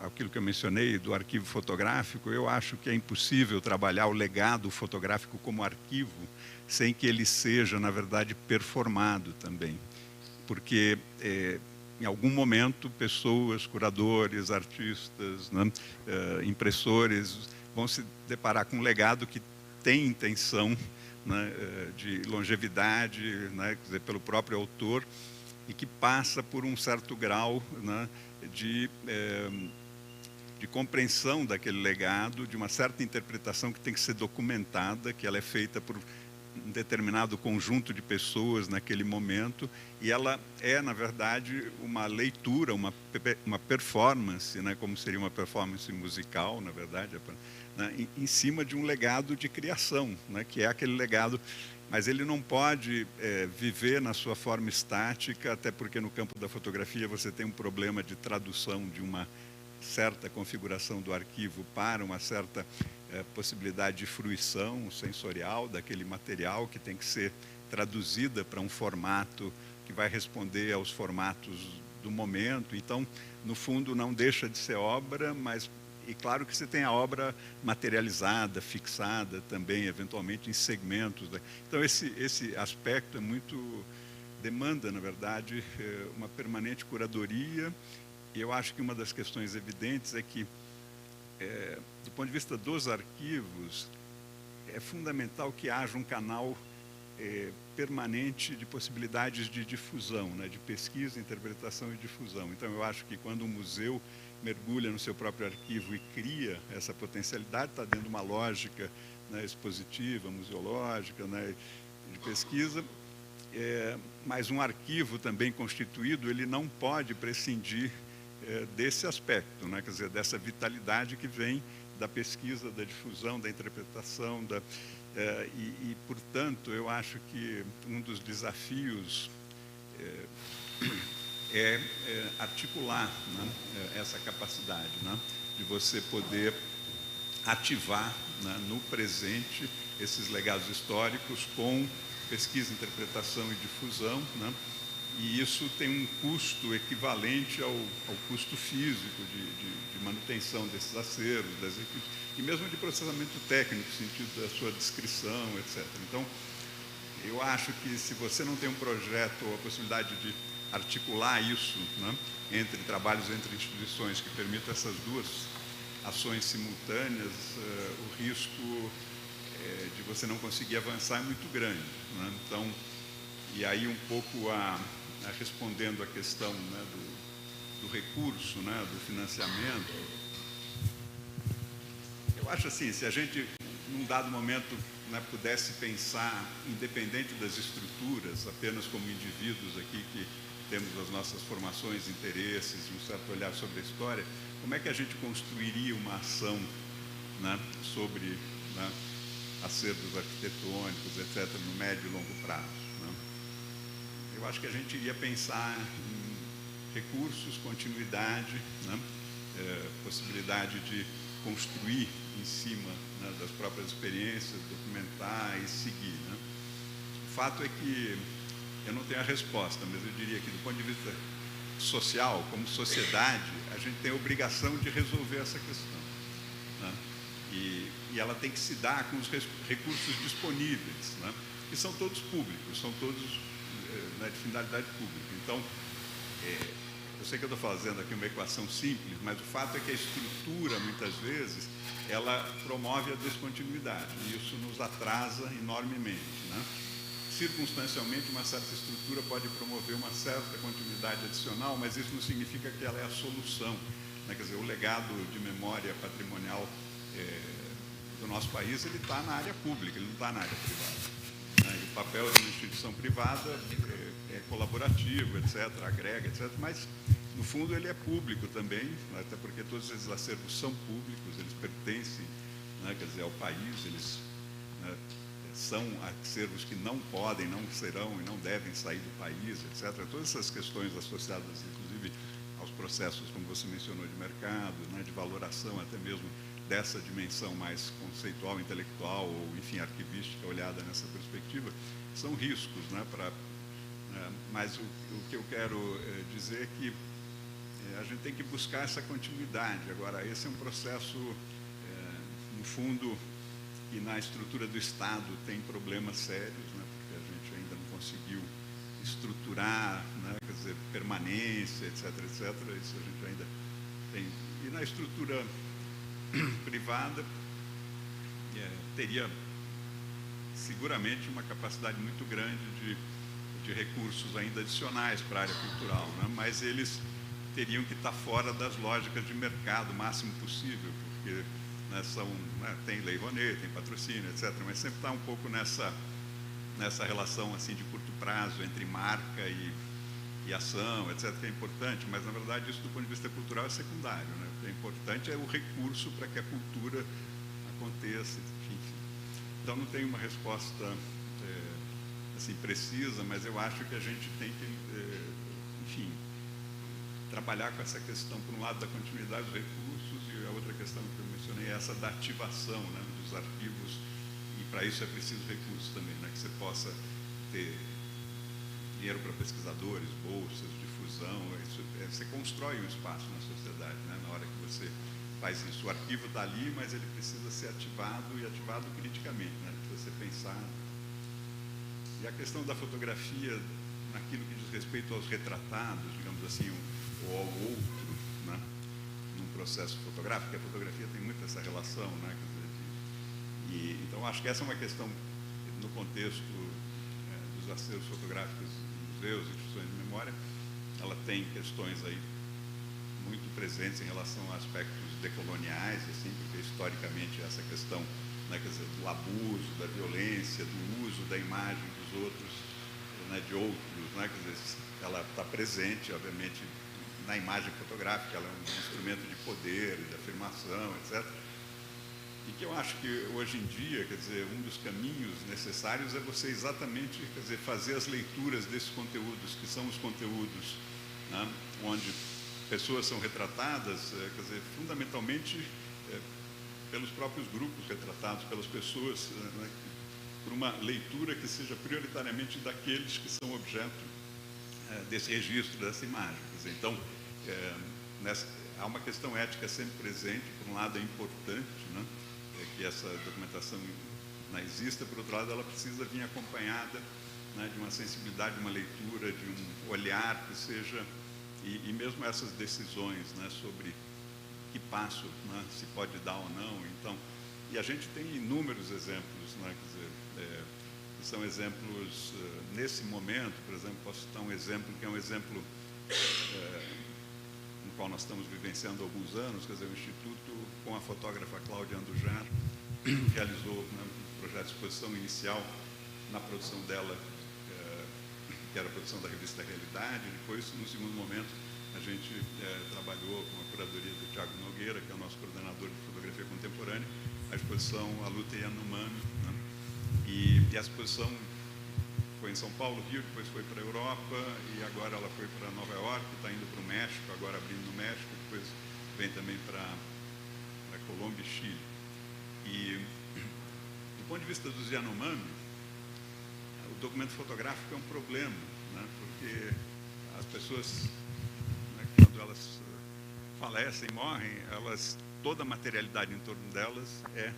aquilo que eu mencionei do arquivo fotográfico, eu acho que é impossível trabalhar o legado fotográfico como arquivo sem que ele seja, na verdade, performado também. Porque, em algum momento, pessoas, curadores, artistas, né, impressores, vão se deparar com um legado que tem intenção, né, de longevidade, né, quer dizer, pelo próprio autor, e que passa por um certo grau, né, de compreensão daquele legado, de uma certa interpretação que tem que ser documentada, que ela é feita por um determinado conjunto de pessoas naquele momento, e ela é, na verdade, uma leitura, uma performance, né, como seria uma performance musical, na verdade, né, em cima de um legado de criação, né, que é aquele legado. Mas ele não pode viver na sua forma estática, até porque no campo da fotografia você tem um problema de tradução de uma certa configuração do arquivo para uma certa possibilidade de fruição sensorial daquele material, que tem que ser traduzida para um formato que vai responder aos formatos do momento. Então, no fundo, não deixa de ser obra, mas... E claro que você tem a obra materializada, fixada também, eventualmente em segmentos. Então, esse aspecto é muito... demanda, na verdade, uma permanente curadoria. E eu acho que uma das questões evidentes é que, do ponto de vista dos arquivos, é fundamental que haja um canal permanente de possibilidades de difusão, né, de pesquisa, interpretação e difusão. Então, eu acho que quando um museu mergulha no seu próprio arquivo e cria essa potencialidade, está dentro de uma lógica, né, expositiva, museológica, né, de pesquisa, mas um arquivo também constituído, ele não pode prescindir desse aspecto, né, quer dizer, dessa vitalidade que vem da pesquisa, da difusão, da interpretação, portanto, eu acho que um dos desafios é articular, né, essa capacidade, né, de você poder ativar, né, no presente esses legados históricos com pesquisa, interpretação e difusão, né, e isso tem um custo equivalente ao custo físico de manutenção desses acervos, das equipes, e mesmo de processamento técnico, no sentido da sua descrição, etc. Então, eu acho que se você não tem um projeto ou a possibilidade de articular isso, né, entre trabalhos, entre instituições que permitam essas duas ações simultâneas, o risco de você não conseguir avançar é muito grande, né? Então, e aí um pouco respondendo à questão, né, do recurso, né, do financiamento, eu acho assim, se a gente, num dado momento, né, pudesse pensar, independente das estruturas, apenas como indivíduos aqui que temos as nossas formações, interesses, um certo olhar sobre a história, como é que a gente construiria uma ação, né, sobre, né, acervos arquitetônicos, etc., no médio e longo prazo, né? Eu acho que a gente iria pensar em recursos, continuidade, né, possibilidade de construir em cima, né, das próprias experiências, documentar e seguir, né? O fato é que eu não tenho a resposta, mas eu diria que, do ponto de vista social, como sociedade, a gente tem a obrigação de resolver essa questão, né? E ela tem que se dar com os recursos disponíveis, né, que são todos públicos, são todos, né, de finalidade pública. Então, eu sei que eu estou fazendo aqui uma equação simples, mas o fato é que a estrutura, muitas vezes, ela promove a descontinuidade, e isso nos atrasa enormemente, né? circunstancialmente, uma certa estrutura pode promover uma certa continuidade adicional, mas isso não significa que ela é a solução, né? Quer dizer, o legado de memória patrimonial do nosso país, ele está na área pública, ele não está na área privada, né? E o papel de uma instituição privada é colaborativo, etc., agrega, etc., mas, no fundo, ele é público também, né? Até porque todos esses acervos são públicos, eles pertencem, né, quer dizer, ao país, eles, né, são acervos que não podem, não serão e não devem sair do país, etc. Todas essas questões associadas, inclusive, aos processos, como você mencionou, de mercado, né, de valoração até mesmo dessa dimensão mais conceitual, intelectual ou, enfim, arquivística, olhada nessa perspectiva, são riscos, né, mas o que eu quero dizer é que a gente tem que buscar essa continuidade. Agora, esse é um processo, no fundo, e na estrutura do Estado tem problemas sérios, né, porque a gente ainda não conseguiu estruturar, né, quer dizer, permanência, etc., etc., isso a gente ainda tem. E na estrutura privada, teria seguramente uma capacidade muito grande de recursos ainda adicionais para a área cultural, né, mas eles teriam que estar fora das lógicas de mercado o máximo possível, porque, né, tem Lei Rouanet, tem patrocínio, etc., mas sempre está um pouco nessa relação assim, de curto prazo entre marca e ação, etc., que é importante, mas, na verdade, isso do ponto de vista cultural é secundário, né? O que é importante é o recurso para que a cultura aconteça, enfim. Então, não tem uma resposta assim, precisa, mas eu acho que a gente tem que, enfim, trabalhar com essa questão, por um lado, da continuidade dos recursos, e a outra questão que eu mencionei é essa da ativação, né, dos arquivos, e para isso é preciso recursos também, né, que você possa ter dinheiro para pesquisadores, bolsas, difusão, você constrói um espaço na sociedade, né, na hora que você faz isso. O arquivo está ali, mas ele precisa ser ativado, e ativado criticamente, né, precisa ser pensado. E a questão da fotografia, naquilo que diz respeito aos retratados, digamos assim, ou ao outro, né, num processo fotográfico, a fotografia tem muito essa relação, né, quer dizer, então acho que essa é uma questão no contexto dos acervos fotográficos dos museus, instituições de memória, ela tem questões aí muito presentes em relação a aspectos decoloniais, assim, porque historicamente essa questão, né, quer dizer, do abuso, da violência, do uso da imagem dos outros, né, de outros, né, quer dizer, ela está presente, obviamente, na imagem fotográfica, ela é um instrumento de poder, de afirmação, etc. E que eu acho que hoje em dia, quer dizer, um dos caminhos necessários é você exatamente, quer dizer, fazer as leituras desses conteúdos, que são os conteúdos, né, onde pessoas são retratadas, quer dizer, fundamentalmente pelos próprios grupos retratados, pelas pessoas, né, por uma leitura que seja prioritariamente daqueles que são objeto desse registro, dessa imagem. Quer dizer, então, há uma questão ética sempre presente. Por um lado é importante, né, que essa documentação exista, por outro lado ela precisa vir acompanhada, né, de uma sensibilidade, de uma leitura, de um olhar que seja, e mesmo essas decisões, né, sobre que passo, né, se pode dar ou não. Então, e a gente tem inúmeros exemplos, né, quer dizer, que são exemplos nesse momento. Por exemplo, posso citar um exemplo que é um exemplo no qual nós estamos vivenciando há alguns anos, quer dizer, o Instituto, com a fotógrafa Cláudia Andujar, realizou, né, um projeto de exposição inicial na produção dela, que era a produção da revista Realidade. Depois, no segundo momento, a gente trabalhou com a curadoria do Tiago Nogueira, que é o nosso coordenador de fotografia contemporânea, a exposição A Luta Yanomami, né? E a exposição foi em São Paulo, Rio, depois foi para a Europa, e agora ela foi para Nova York, está indo para o México, agora abrindo no México, depois vem também para Colômbia e Chile. E, do ponto de vista dos Yanomami, o documento fotográfico é um problema, né? Porque as pessoas, né, quando elas falecem, morrem, toda a materialidade em torno delas é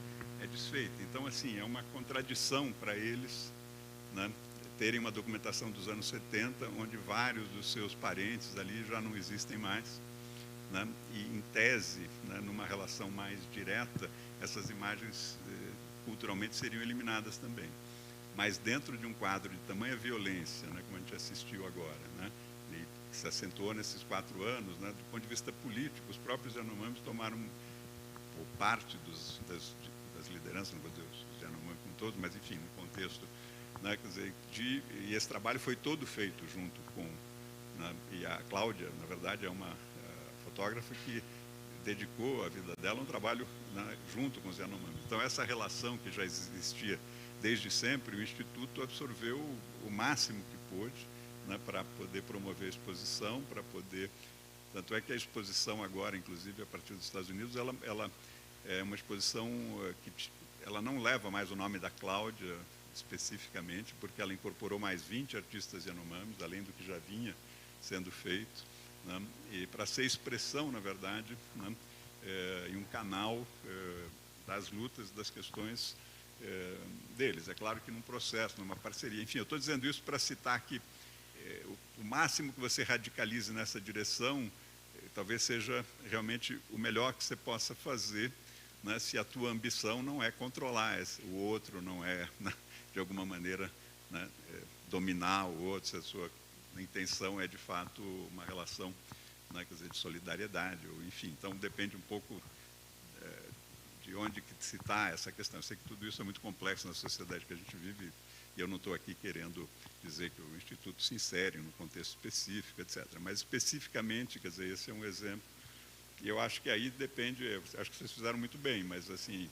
desfeita. Então, assim, é uma contradição para eles, né, terem uma documentação dos anos 70, onde vários dos seus parentes ali já não existem mais, né, e, em tese, né, numa relação mais direta, essas imagens culturalmente seriam eliminadas também, mas dentro de um quadro de tamanha violência, né, como a gente assistiu agora, né, e se acentuou nesses 4 anos, né, do ponto de vista político, os próprios Yanomamis tomaram, ou parte das lideranças, não vou dizer os Yanomamis como todos, mas enfim, no contexto, né, quer dizer, e esse trabalho foi todo feito junto com, né, e a Cláudia, na verdade, é uma fotógrafa que dedicou a vida dela a um trabalho, né, junto com os Yanomamis. Então, essa relação que já existia desde sempre, o Instituto absorveu o máximo que pôde, né, para poder promover a exposição, para poder... Tanto é que a exposição agora, inclusive, a partir dos Estados Unidos, ela é uma exposição que ela não leva mais o nome da Cláudia especificamente, porque ela incorporou mais 20 artistas Yanomamis, além do que já vinha sendo feito, né, e para ser expressão, na verdade, né, e um canal das lutas, das questões deles. É claro que num processo, numa parceria. Enfim, eu estou dizendo isso para citar que o máximo que você radicalize nessa direção talvez seja realmente o melhor que você possa fazer, né, se a tua ambição não é controlar o outro, não é, né, de alguma maneira, né, dominar o outro, se a sua intenção é de fato uma relação, né, quer dizer, de solidariedade, ou enfim. Então depende um pouco de onde que se está essa questão. Eu sei que tudo isso é muito complexo na sociedade que a gente vive, e eu não estou aqui querendo dizer que o Instituto se insere no contexto específico, etc. Mas especificamente, quer dizer, esse é um exemplo. E eu acho que aí depende, acho que vocês fizeram muito bem, mas assim...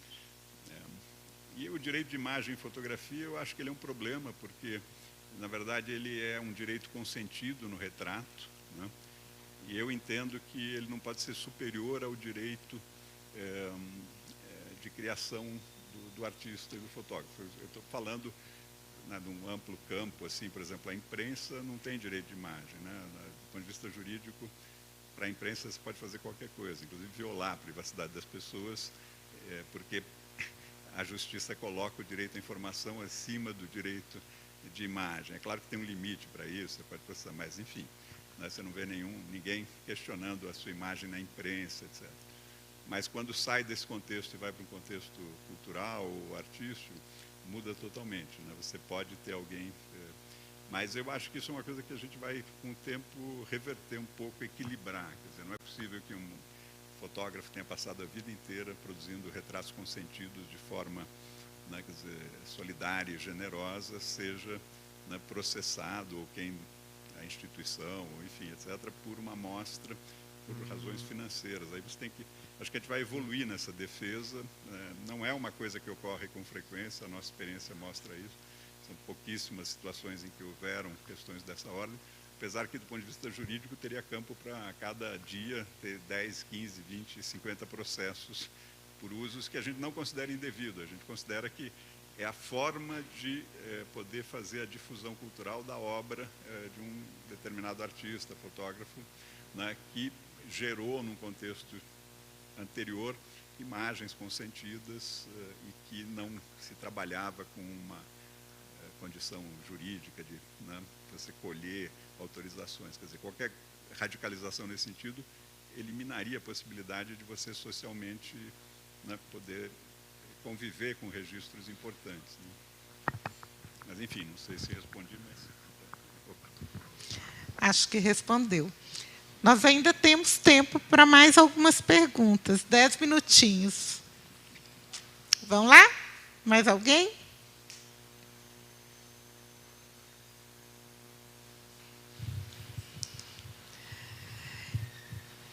e o direito de imagem e fotografia, eu acho que ele é um problema, porque, na verdade, ele é um direito consentido no retrato, né? E eu entendo que ele não pode ser superior ao direito de criação do artista e do fotógrafo. Eu estou falando, né, de um amplo campo, assim, por exemplo, a imprensa não tem direito de imagem, né? Do ponto de vista jurídico, para a imprensa você pode fazer qualquer coisa, inclusive violar a privacidade das pessoas, porque a justiça coloca o direito à informação acima do direito de imagem. É claro que tem um limite para isso, você pode processar, mas enfim, né, você não vê ninguém questionando a sua imagem na imprensa, etc. Mas quando sai desse contexto e vai para um contexto cultural ou artístico, muda totalmente, né? Você pode ter alguém... mas eu acho que isso é uma coisa que a gente vai, com o tempo, reverter um pouco, equilibrar. Quer dizer, não é possível que um fotógrafo tenha passado a vida inteira produzindo retratos consentidos de forma, né, quer dizer, solidária e generosa, seja, né, processado, ou a instituição, ou enfim, etc., por uma amostra, por razões financeiras. Aí você tem que... Acho que a gente vai evoluir nessa defesa. Não é uma coisa que ocorre com frequência, a nossa experiência mostra isso. São pouquíssimas situações em que houveram questões dessa ordem, apesar que, do ponto de vista jurídico, teria campo para, a cada dia, ter 10, 15, 20, 50 processos por usos que a gente não considera indevido. A gente considera que é a forma de poder fazer a difusão cultural da obra de um determinado artista, fotógrafo, né, que gerou, num contexto anterior, imagens consentidas e que não se trabalhava com uma condição jurídica de, né, você colher autorizações. Quer dizer, qualquer radicalização nesse sentido eliminaria a possibilidade de você socialmente, né, poder conviver com registros importantes, né? Mas, enfim, não sei se respondi, mas... Acho que respondeu. Nós ainda temos tempo para mais algumas perguntas. 10 minutinhos. Vamos lá? Mais alguém?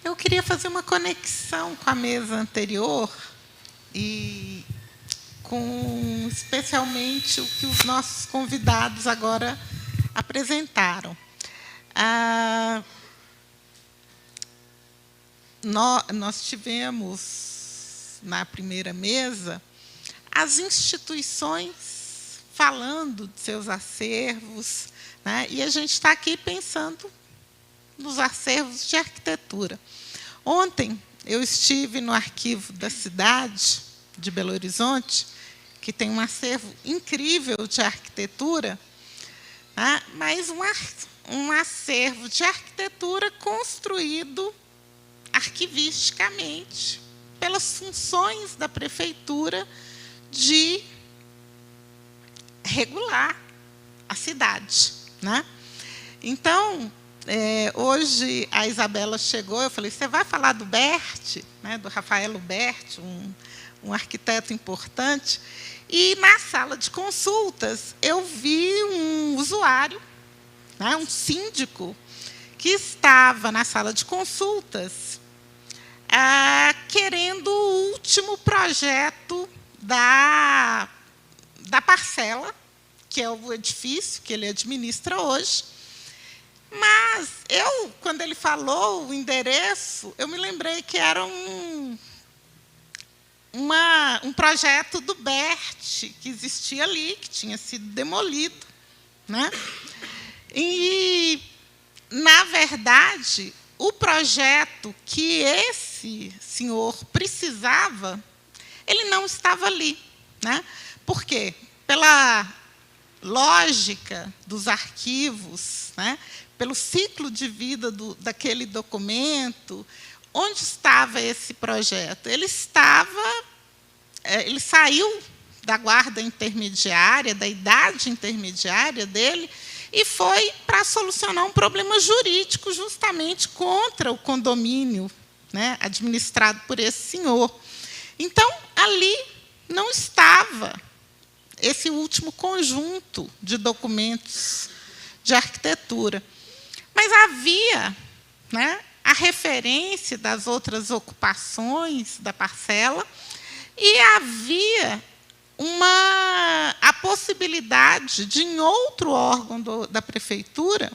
Eu queria fazer uma conexão com a mesa anterior e com especialmente o que os nossos convidados agora apresentaram. Nós tivemos, na primeira mesa, as instituições falando de seus acervos, né? E a gente está aqui pensando nos acervos de arquitetura. Ontem, eu estive no arquivo da cidade de Belo Horizonte, que tem um acervo incrível de arquitetura, né? Mas um acervo de arquitetura construído arquivisticamente pelas funções da prefeitura de regular a cidade, né? Então, hoje a Isabela chegou, eu falei, você vai falar do Berti, né, do Rafael Berti, um arquiteto importante, e na sala de consultas eu vi um usuário, né, um síndico, que estava na sala de consultas querendo o último projeto da parcela, que é o edifício que ele administra hoje. Mas quando ele falou o endereço, eu me lembrei que era um projeto do Berti, que existia ali, que tinha sido demolido, né? E, na verdade, o projeto que esse senhor precisava, ele não estava ali, né? Por quê? Pela lógica dos arquivos, né? Pelo ciclo de vida daquele documento, onde estava esse projeto? Ele saiu da guarda intermediária, da idade intermediária dele, e foi para solucionar um problema jurídico justamente contra o condomínio, né, administrado por esse senhor. Então, ali não estava esse último conjunto de documentos de arquitetura. Mas havia, né, a referência das outras ocupações da parcela e havia a possibilidade de, em outro órgão da prefeitura,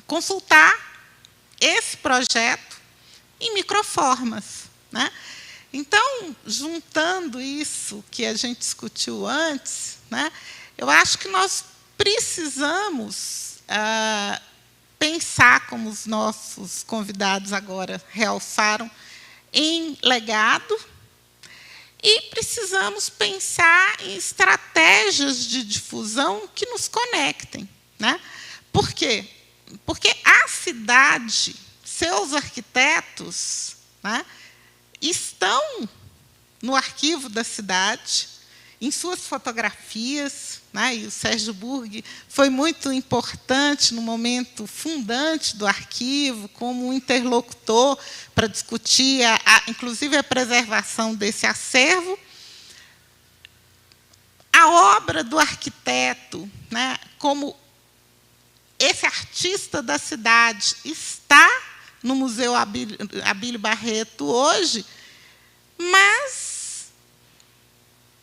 consultar esse projeto em microformas, né? Então, juntando isso que a gente discutiu antes, né, eu acho que nós precisamos pensar, como os nossos convidados agora realçaram, em legado, e precisamos pensar em estratégias de difusão que nos conectem, né? Por quê? Porque a cidade, seus arquitetos, né, estão no arquivo da cidade, em suas fotografias, né? E o Sérgio Burg foi muito importante no momento fundante do arquivo, como um interlocutor para discutir, inclusive, a preservação desse acervo. A obra do arquiteto, né, como esse artista da cidade, está no Museu Abílio Barreto hoje, mas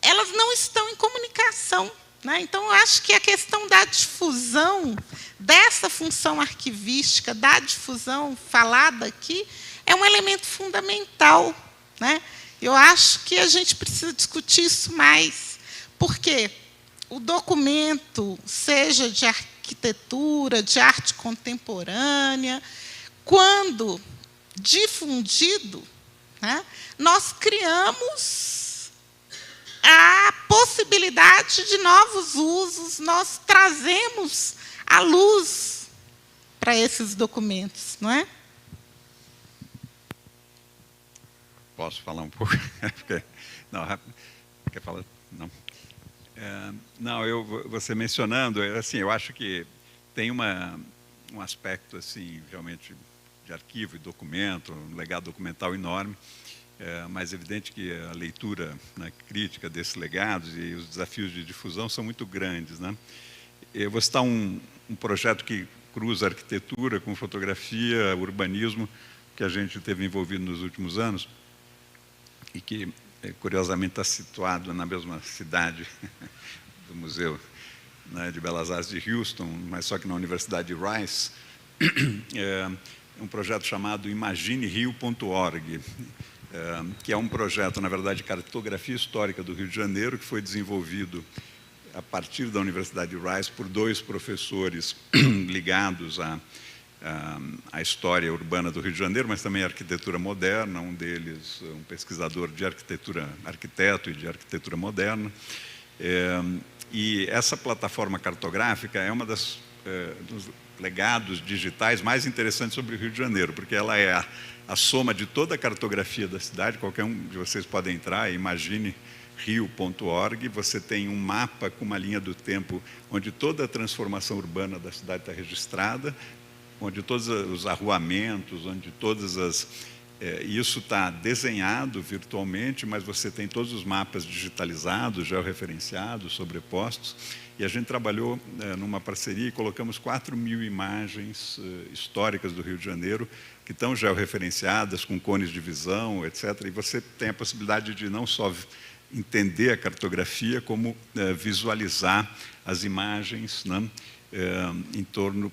elas não estão em comunicação, né? Então, eu acho que a questão da difusão dessa função arquivística, da difusão falada aqui, é um elemento fundamental, né? Eu acho que a gente precisa discutir isso mais, porque o documento, seja de arquitetura, de arte contemporânea, quando difundido, né, nós criamos a possibilidade de novos usos, nós trazemos a luz para esses documentos, não é? Posso falar um pouco? Não, quer falar? Não. Não, você mencionando, assim, eu acho que tem um aspecto assim, realmente, de arquivo e documento, um legado documental enorme. Mas é evidente que a leitura, né, crítica desses legados e os desafios de difusão são muito grandes, né? Eu vou citar um projeto que cruza arquitetura com fotografia, urbanismo, que a gente teve envolvido nos últimos anos e que, curiosamente, está situado na mesma cidade do Museu, né, de Belas Artes de Houston, mas só que na Universidade de Rice. É um projeto chamado imaginerio.org, que é um projeto, na verdade, de cartografia histórica do Rio de Janeiro, que foi desenvolvido a partir da Universidade de Rice por 2 professores ligados à história urbana do Rio de Janeiro, mas também à arquitetura moderna, um deles um pesquisador de arquitetura, arquiteto e de arquitetura moderna. E essa plataforma cartográfica é uma dos legados digitais mais interessantes sobre o Rio de Janeiro, porque ela é a soma de toda a cartografia da cidade. Qualquer um de vocês pode entrar, imagine rio.org, você tem um mapa com uma linha do tempo onde toda a transformação urbana da cidade está registrada, onde todos os arruamentos, onde todas as... isso está desenhado virtualmente, mas você tem todos os mapas digitalizados, georreferenciados, sobrepostos, e a gente trabalhou numa parceria e colocamos 4.000 imagens históricas do Rio de Janeiro, que estão georreferenciadas, com cones de visão, etc. E você tem a possibilidade de não só entender a cartografia, como visualizar as imagens, né, em torno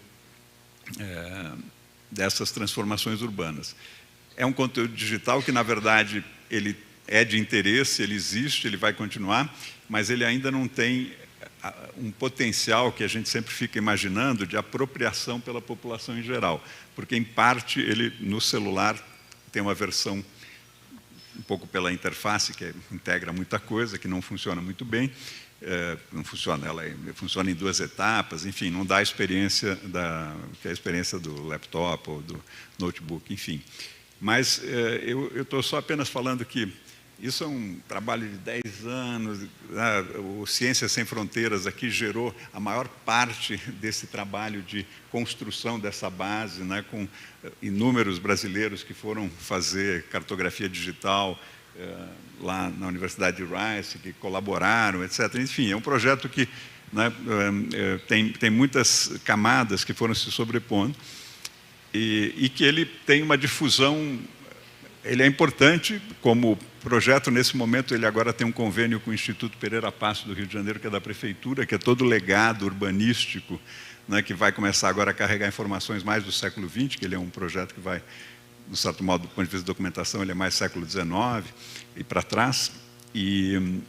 dessas transformações urbanas. É um conteúdo digital que, na verdade, ele é de interesse, ele existe, ele vai continuar, mas ele ainda não tem um potencial que a gente sempre fica imaginando de apropriação pela população em geral, porque, em parte, ele, no celular, tem uma versão um pouco pela interface, que integra muita coisa, que não funciona muito bem, não funciona, ela funciona em 2 etapas, enfim, não dá a experiência que é a experiência do laptop ou do notebook, enfim. Mas eu estou só apenas falando que isso é um trabalho de 10 anos, o Ciências Sem Fronteiras aqui gerou a maior parte desse trabalho de construção dessa base, né, com inúmeros brasileiros que foram fazer cartografia digital lá na Universidade de Rice, que colaboraram, etc. Enfim, é um projeto que, né, tem muitas camadas que foram se sobrepondo e que ele tem uma difusão. Ele é importante como projeto. Nesse momento, ele agora tem um convênio com o Instituto Pereira Passo do Rio de Janeiro, que é da Prefeitura, que é todo o legado urbanístico, né, que vai começar agora a carregar informações mais do século XX, que ele é um projeto que vai, no certo modo, do ponto de vista de documentação, ele é mais século XIX e para trás. E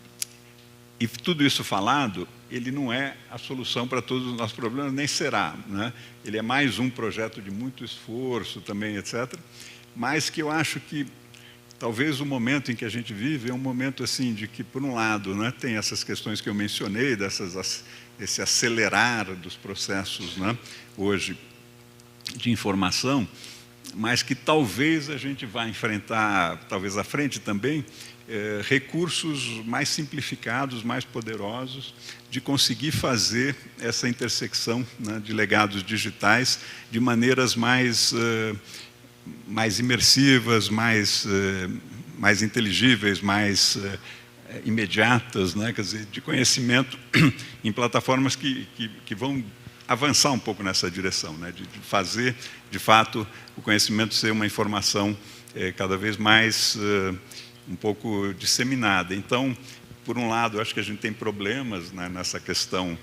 tudo isso falado, ele não é a solução para todos os nossos problemas, nem será, né? Ele é mais um projeto de muito esforço também, etc., mas que eu acho que talvez o momento em que a gente vive é um momento assim de que, por um lado, né, tem essas questões que eu mencionei, esse acelerar dos processos, né, hoje de informação, mas que talvez a gente vá enfrentar, talvez à frente também, recursos mais simplificados, mais poderosos, de conseguir fazer essa intersecção, né, de legados digitais de maneiras mais imersivas, mais inteligíveis, mais imediatas, né? Quer dizer, de conhecimento em plataformas que vão avançar um pouco nessa direção, né? De fazer, de fato, o conhecimento ser uma informação cada vez mais um pouco disseminada. Então, por um lado, eu acho que a gente tem problemas, né, nessa questão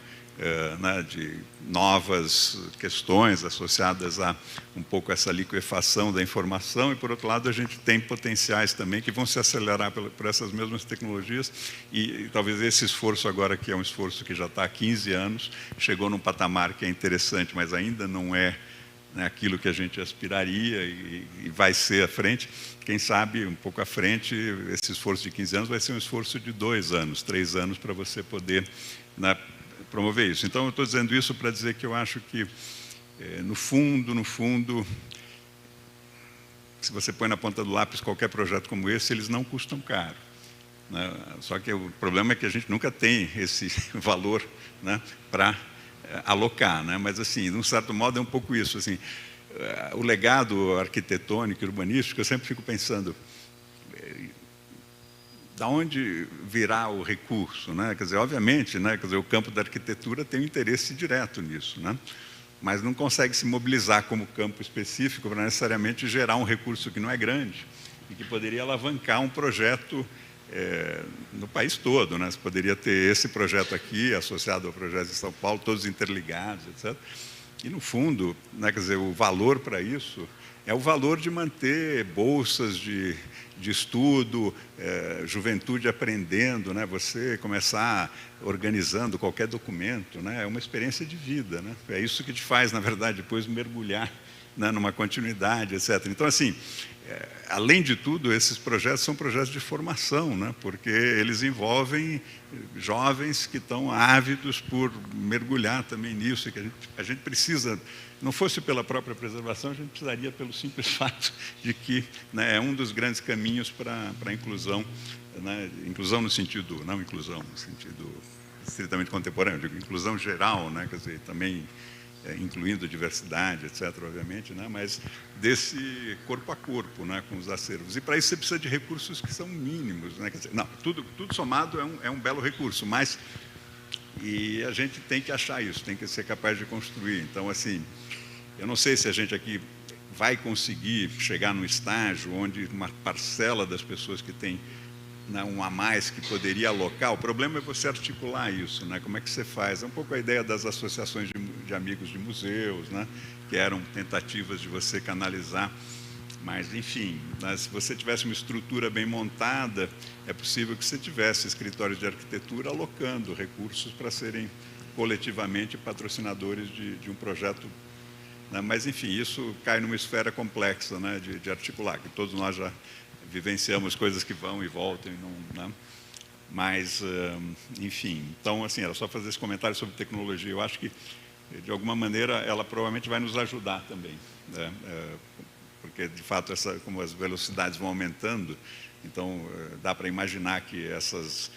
né, de novas questões associadas a um pouco essa liquefação da informação, e, por outro lado, a gente tem potenciais também que vão se acelerar por essas mesmas tecnologias, e talvez esse esforço agora, que é um esforço que já está há 15 anos, chegou num patamar que é interessante, mas ainda não é, né, aquilo que a gente aspiraria e vai ser à frente. Quem sabe, um pouco à frente, esse esforço de 15 anos vai ser um esforço de 2 anos, 3 anos, para você poder, né, promover isso. Então, eu estou dizendo isso para dizer que eu acho que, no fundo, se você põe na ponta do lápis qualquer projeto como esse, eles não custam caro, né? Só que o problema é que a gente nunca tem esse valor, né, para alocar, né? Mas, assim, de um certo modo, é um pouco isso. Assim, o legado arquitetônico e urbanístico, eu sempre fico pensando, da onde virá o recurso, né? Quer dizer, obviamente, né, quer dizer, o campo da arquitetura tem um interesse direto nisso, né? Mas não consegue se mobilizar como campo específico para necessariamente gerar um recurso que não é grande e que poderia alavancar um projeto no país todo, né? Você poderia ter esse projeto aqui associado ao projeto de São Paulo, todos interligados, etc. E, no fundo, né, quer dizer, o valor para isso é o valor de manter bolsas de estudo, juventude aprendendo, né? Você começar organizando qualquer documento, né? É uma experiência de vida, né? É isso que te faz, na verdade, depois mergulhar né, numa continuidade, etc. Então, assim, além de tudo, esses projetos são projetos de formação, né, porque eles envolvem jovens que estão ávidos por mergulhar também nisso, e que a gente precisa, não fosse pela própria preservação, a gente precisaria pelo simples fato de que, né, é um dos grandes caminhos para a inclusão, né, inclusão no sentido, não inclusão no sentido estritamente contemporâneo, digo inclusão geral, né, quer dizer, também incluindo diversidade, etc., obviamente, né, mas desse corpo a corpo, né, com os acervos. E para isso você precisa de recursos que são mínimos, né, quer dizer, não, tudo somado é um belo recurso, mas e a gente tem que achar isso, tem que ser capaz de construir. Então, assim, eu não sei se a gente aqui vai conseguir chegar num estágio onde uma parcela das pessoas que tem, né, um a mais que poderia alocar, o problema é você articular isso, né? Como é que você faz? É um pouco a ideia das associações de amigos de museus, né? Que eram tentativas de você canalizar, mas, enfim, né, se você tivesse uma estrutura bem montada, é possível que você tivesse escritórios de arquitetura alocando recursos para serem coletivamente patrocinadores de um projeto, né? Mas, enfim, isso cai numa esfera complexa, né, de articular, que todos nós já vivenciamos coisas que vão e voltam, né? Mas, enfim, então, assim, era só fazer esse comentário sobre tecnologia. Eu acho que, de alguma maneira, ela provavelmente vai nos ajudar também, né? Porque, de fato, como as velocidades vão aumentando, então, dá para imaginar que essas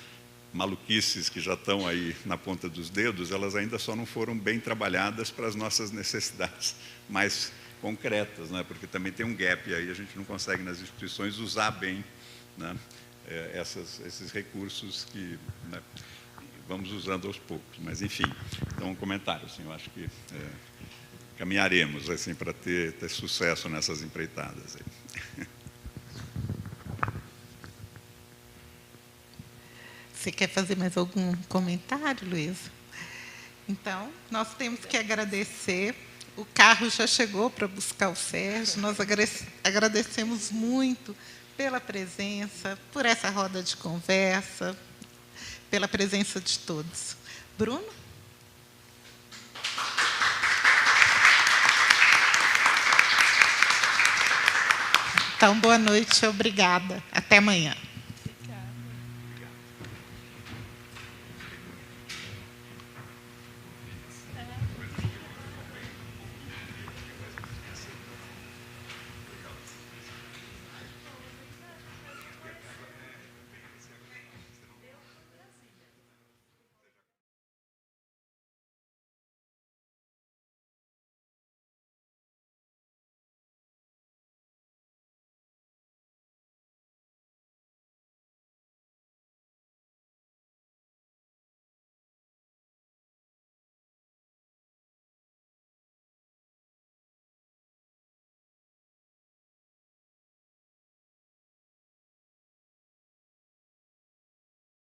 maluquices que já estão aí na ponta dos dedos, elas ainda só não foram bem trabalhadas para as nossas necessidades mais concretas, né? Porque também tem um gap aí, a gente não consegue nas instituições usar bem, né, esses recursos que, né, vamos usando aos poucos. Mas, enfim, então um comentário, assim, eu acho que caminharemos assim, para ter sucesso nessas empreitadas aí. Você quer fazer mais algum comentário, Luísa? Então, nós temos que agradecer. O carro já chegou para buscar o Sérgio. Nós agradecemos muito pela presença, por essa roda de conversa, pela presença de todos. Bruno? Então, boa noite, obrigada. Até amanhã.